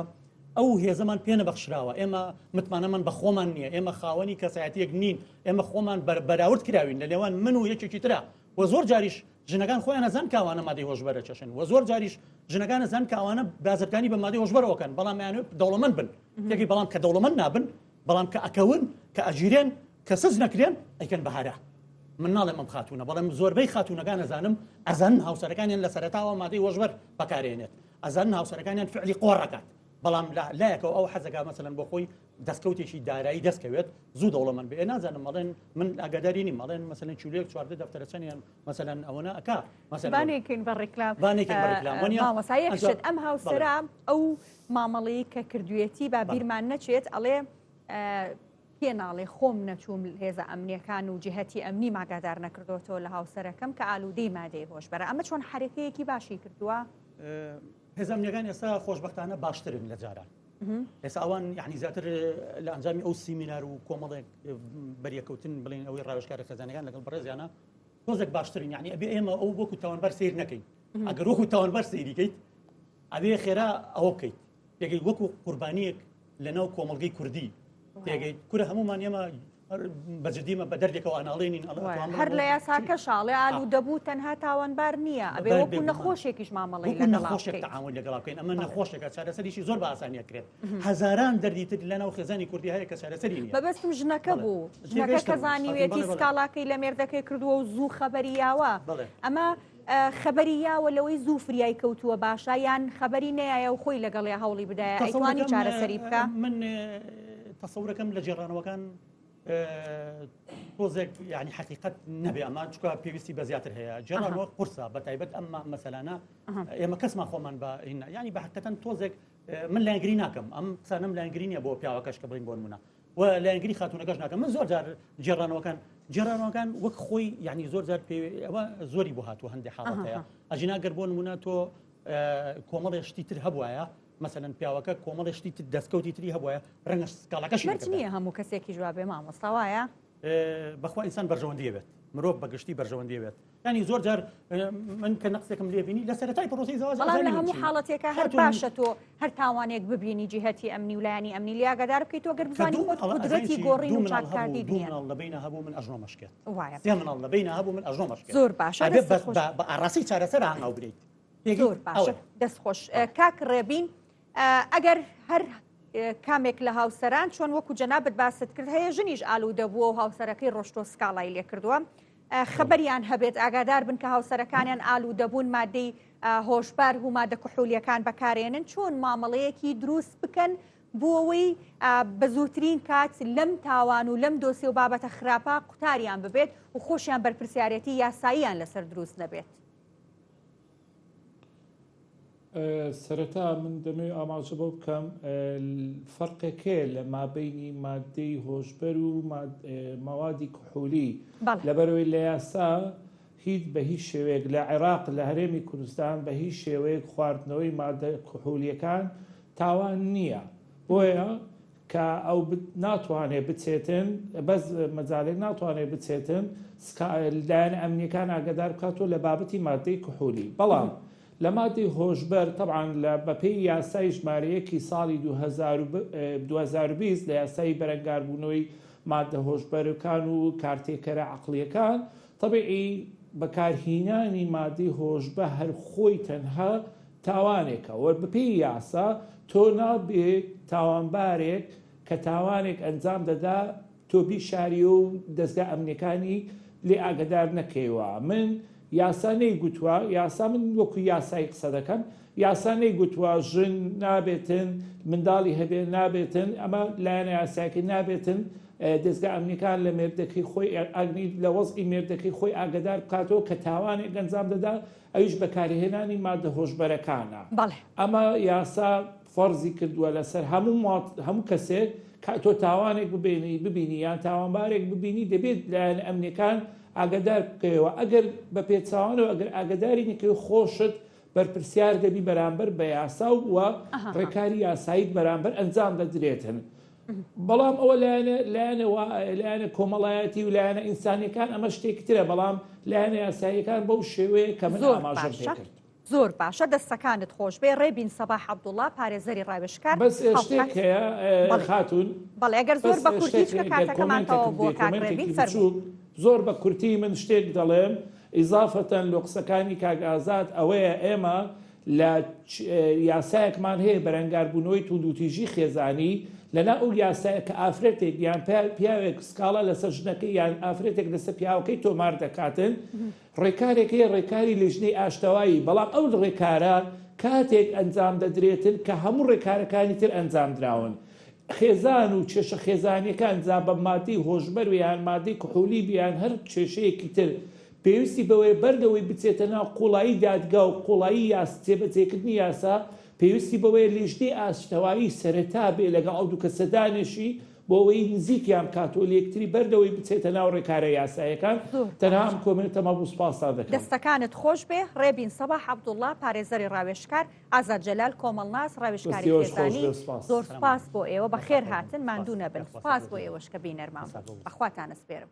ئەو هێزەمان پێ نەبەخشراوە ئێمە متمانەمان بە خۆمان نییە ئێمە خاوەنی کەسایەتیەک نین ئێمە خۆمان بەراورد کراوین لە لێوان من و یەکێکی ترا و زۆر جاریش ژنەکان خۆیان نەزان کاوانە مادەی هۆشبەرە چەشن و زۆر جاریش ژنەکان نەزان کاوانە بازرگانی بە مادەی هۆشبەرەوەکەن بەڵام یانوێت دەوڵەمەند بن یەکی بەڵام کە دەوڵەمەند نابن بەڵام کە ئەکەون کە ئەژیرێن کە سز نەکرێن ئەیکەن بەهارە من ناڵێم ئەم خاتوونە بەڵام زۆربەی خاتوونەکان ئەزانم ئەزان هاوسەرەکانیان لە سەرەتاوە مادەی هۆشبەر بەکارێنێت ئەزان هاوسەرەکانیان فعلی قۆڕەکات بەڵام لایەکەوە ئەو حەزەکە مەسەلەن بۆ خۆی دەستکەوتێکی دارایی دەستکەوێت زوو دەوڵەمەند بێ نازانم مەڵێن من ئاگاداری نیم مەڵێن مەسەلەن چولێک چواردە دەفتەرە چەندیان مەسەلەن ئەوەنە ئەکا بانێکین بە ڕێکلام مامۆسایەکشت ئەم هاوسەرە ئەو مامەڵەی کە کردوێتی با بیرمان نەچێت ئەڵێ پێناڵێ خۆم نەچووم هێزە ئەمنیەکان و جهەتی ئەمنی ماگادار نەکردوەوە لە هاوسەرەکەم کە ئالوودەی مادەی هۆشبەرە ئەمە چۆن حرەکەیەکی باشی کردووە هێزەمنیەکان ئێستا خۆشبەختانە باشترن لە جاران ئێستا ئەوان یعنی زیاتر لە ئەنجامی ئەو سیمینار و کۆمەڵێک بەریەکەوتن بڵین ئەوەی ڕاوێژکارە خێزانەکان لەگەڵ بەڕێزیانە تۆزێک باشترین یعنی ئەبێ ئێمە ئەو وەکو تاوانبەر سیر نەکەین ئەگەر وەکو تاوانبەر سیریکەیت ئەبێ خێرا ئەوە بکەیت پێگەی وەکو قوربانیەک لەناو کۆمەڵگەی کوردی پێگەیت کورە هەمومان ئێمە بەجددیمە بە دەردێکەوە ئەناڵێنین هەر لە یاساکە شاڵێ ئالوو دەبوو تەنها تاوانبار نییە ئەبێ وەکو نەخۆشێکیش مامەڵی نەخۆشێک تەعامل لەگەڵا بکەین ئەمە نەخۆشێکە چارەسەریشی زۆر بە ئاسانیە کرێت هەزاران دەردی تر لەناو خێزانی کوردی هەیە کە چارەسەری نییە بەبەستم ژنەکە بوو ژنەکە کە زانیوێتی سکاڵاکەی لە مێردەکەی کردووە و زوو خەبەریاوە ئەمە خەبەریاوە لەوەی زوو فریای کەوتووە باشە یان خەبەری نەیە و خۆی لەگەڵێ هەوڵی بدایە ئەیتوانی چارەسەری بکە من تەسەورەکەم لە جێڕانەوەکان تۆزێک یعنی حقیقت نەبێ ئەمان چکە پێویستی بە زیاتر هەیە جێڕانەوە قورسە بە تایبەت ئەمما مەسەلانە ئێمە کەسمان خۆمان بە ینی بە حقیقەتەن تۆزێک من لایەنگری ناکەم ئەم قسانم لایەنگری نییە بۆ پیاوەکەش کە بڵین بۆ نمونە و لایەنگری خاتونەکەش ناکەم من زۆر جار جێڕانەوەکان وەک خۆی یعنی زۆر جار ئەوە زۆری بۆ هاتووە هەندێک حاڵەت هەیە ئەجینا گەر بۆ نمونە تۆ کۆمەڵێ شتی تر هەبوایە مثلا پیاوەکە کۆمەڵی شتی دەستکەوتی تری هەبووە ڕەنگە سکاڵەکەش نییە هەموو کەسێکی جوابێ مامۆستاوایە بەخوا ئینسان بەرژەوەندیە بێت مرۆڤ بەگشتی بەرژەوەندی بێت ینی زۆر جار من کە نەقسێکم لێبینی لە سەرەتای پرۆسی زەواج لە هەموو حاڵەتێکە هەر باشە تۆ هەر تاوانێک ببینی جهەتی ئەمنی و لایانی ئەمنی لیاگەدار بکەیت تۆ گەر بزانی خۆت قودرەتی گۆڕین و چاککاردی نییە لە بینە هەبوو من ئەژنۆ مەشکێت وایە سێ مناڵ لە بینە هەبوو من ئەژنۆ مەشکێت زۆر باشە بە ئاڕاستی چارەسەر هەنگاو برێیت زۆر باشە دەستخۆش کاک ڕێبین ئەگەر هەر کامێک لە هاوسەران چۆن وەکو جەنابەت باست کرد هەیە ژنیش ئالوودە بووە و هاوسەرەکەی ڕۆشتۆ سکاڵای لێ کردووە خەبەریان هەبێت ئاگادار بن کە هاوسەرەکانیان ئالوودەبوون مادەی هۆشبار و مادە کوحولیەکان بەکارێنن چۆن مامەڵەیەکی دروست بکەن بۆ ئەوەی بە زووترین کات لەم تاوان و لەم دۆسی و بابەتە خراپە قوتاریان ببێت و خۆشیان بەرپرسیارەتی یاساییان لەسەر دروست نەبێت سەرەتا من دەمەوێت ئاماژە بۆ بکەم فەرقێکێ لە مابینی مادەی هۆشبەر و مەوادی کوحولی لەبەرەوەی لە یاسا هیچ بە هیچ شێوەیەک لە عێراق لە هەرێمی کوردستان بە هیچ شێوەیەک خواردنەوەی مادە کوحولیەکان تاوان نییە بۆیە کە ئەو ناتوانێت بچێتن بەس مەجالێک ناتوانێت بچێتن لایەن ئەمنیەکان ئاگادار بکاتەوە لە بابەتی مادەی کوحولی بەڵام لە مادەی هۆشبەر طبعاً لە بەپێی یاسای ژمارەیەکی ساڵی 2020 لە یاسای بەرەنگاربوونەوەی مادە هۆشبەرەکان و کارتێکەرە عەقڵیەکان طبیعی بەکارهێنانی مادەی هۆشبە هەر خۆی تەنها تاوانێکە و بەپێی یاسا تۆ نابێت تاوانبارێک کە تاوانێک ئەنجام دەدا تۆ بیشاریە و دەستگا ئەمنیەکانی لێ ئاگدار نەکەیوە. من یاسانەی گوتووە یاسا من وەکو یاسایی قسە دەکەم یاسانەی گوتووە ژن نابێتن منداڵی هەبێ نابێتن ئەمە لایەنە یاسایەکە نابێتن دەستگا ئەمریکان لە مێردەکەی خۆی ئاگنی لە وەزئی مێردەکەی خۆی ئاگدار بکاتەوە کە تاوانێک ئەنجام دەدا ئەویش بەکارهێنانی مادە هۆشبەرەکانە. ئەمە یاسا فەرزی کردووە لەسەر هەموو کەسێک تۆ تاوانێک ببینی یان تاوانبارێک ببینی دەبێت لایەنە ئەمنیەکان ئاگدار بکەوە ئەگەر بە پێچاوانەوە ئەگەر ئاگداری نەکەی خۆشت بەرپرسیار دەبی بەرامبەر بە یاسا و ڕێکاری یاساییت بەرامبەر ئەنجام دەدرێتن. بەڵام ئەوە لایەنە کۆمەڵایەتی و لایەنە ئینسانیەکان ئەمە شتێکی ترە بەڵام لایەنە یاساییەکان بەو شێوەیە کە من ئاماژەم پێ کرد. زۆر باشە دەستەکانت خۆش بێ ڕێبین سەباح عەبدوڵڵا پارێزەری ڕاوێژکار بەس شتێک هەیە خاتون بەڵێ ئەگەر زۆر بە کورتیش کە کاتەکەمانتەوە بۆ کاکڕێبین فەرموو زۆر بە کورتی من شتێک دەڵێم ئیزافەتەن لە قسەکانی کاک ئازاد ئەوەیە ئێمە لە یاسایەکمان هەیە بەرەنگاربوونەوەی توندوتیژی خێزانی لەنا ئەو یاسایە کە ئافرەتێک یان پیاوێک سکاڵە لەسەر ژنەکەی یان ئافرەتێک لەسەر پیاوەکەی تۆمار دەکاتن ڕێکارێکی ڕێکاری لێژنەی ئاشتەوایی بەڵام ئەو ڕێکارە کاتێک ئەنجام دەدرێتن کە هەموو ڕێکارەکانی تر ئەنجام دراون. خێزان و کێشە خێزانیەکان جا بە مادەی هۆشبەر و یان مادەی کحولی بیان هەر کێشەیەکی تر پێویستی بەوەی بەردەوەی بچێتە ناو قوڵایی دادگا و قوڵایی جێبەجێکردنی یاسا پێویستی بەوەی لێژنەی ئاشتەوایی سەرەتا بێ لەگەڵ ئەو دوو کەسە دانیشی بۆ ئەوەی نزیکیان کاتۆ لە یەکتری بەردەوەی بچێتە ناو ڕێکارە یاسایەکان تەنها ئەم کۆمنتەمە بوو سوپاسا دەکەم. دەستەکانت خۆش بێ ڕێبین سەباح عەبدوڵڵا پارێزەری ڕاوێژکار ئازاد جەلال کۆمەڵناس ڕاوێژکاری خێزانی زۆر سپاس بۆ ئێوە بەخێر هاتن ماندوو نەبن سپاس بۆ ئێوەش کە بینەرمان بەخواتان ئەسپێرم.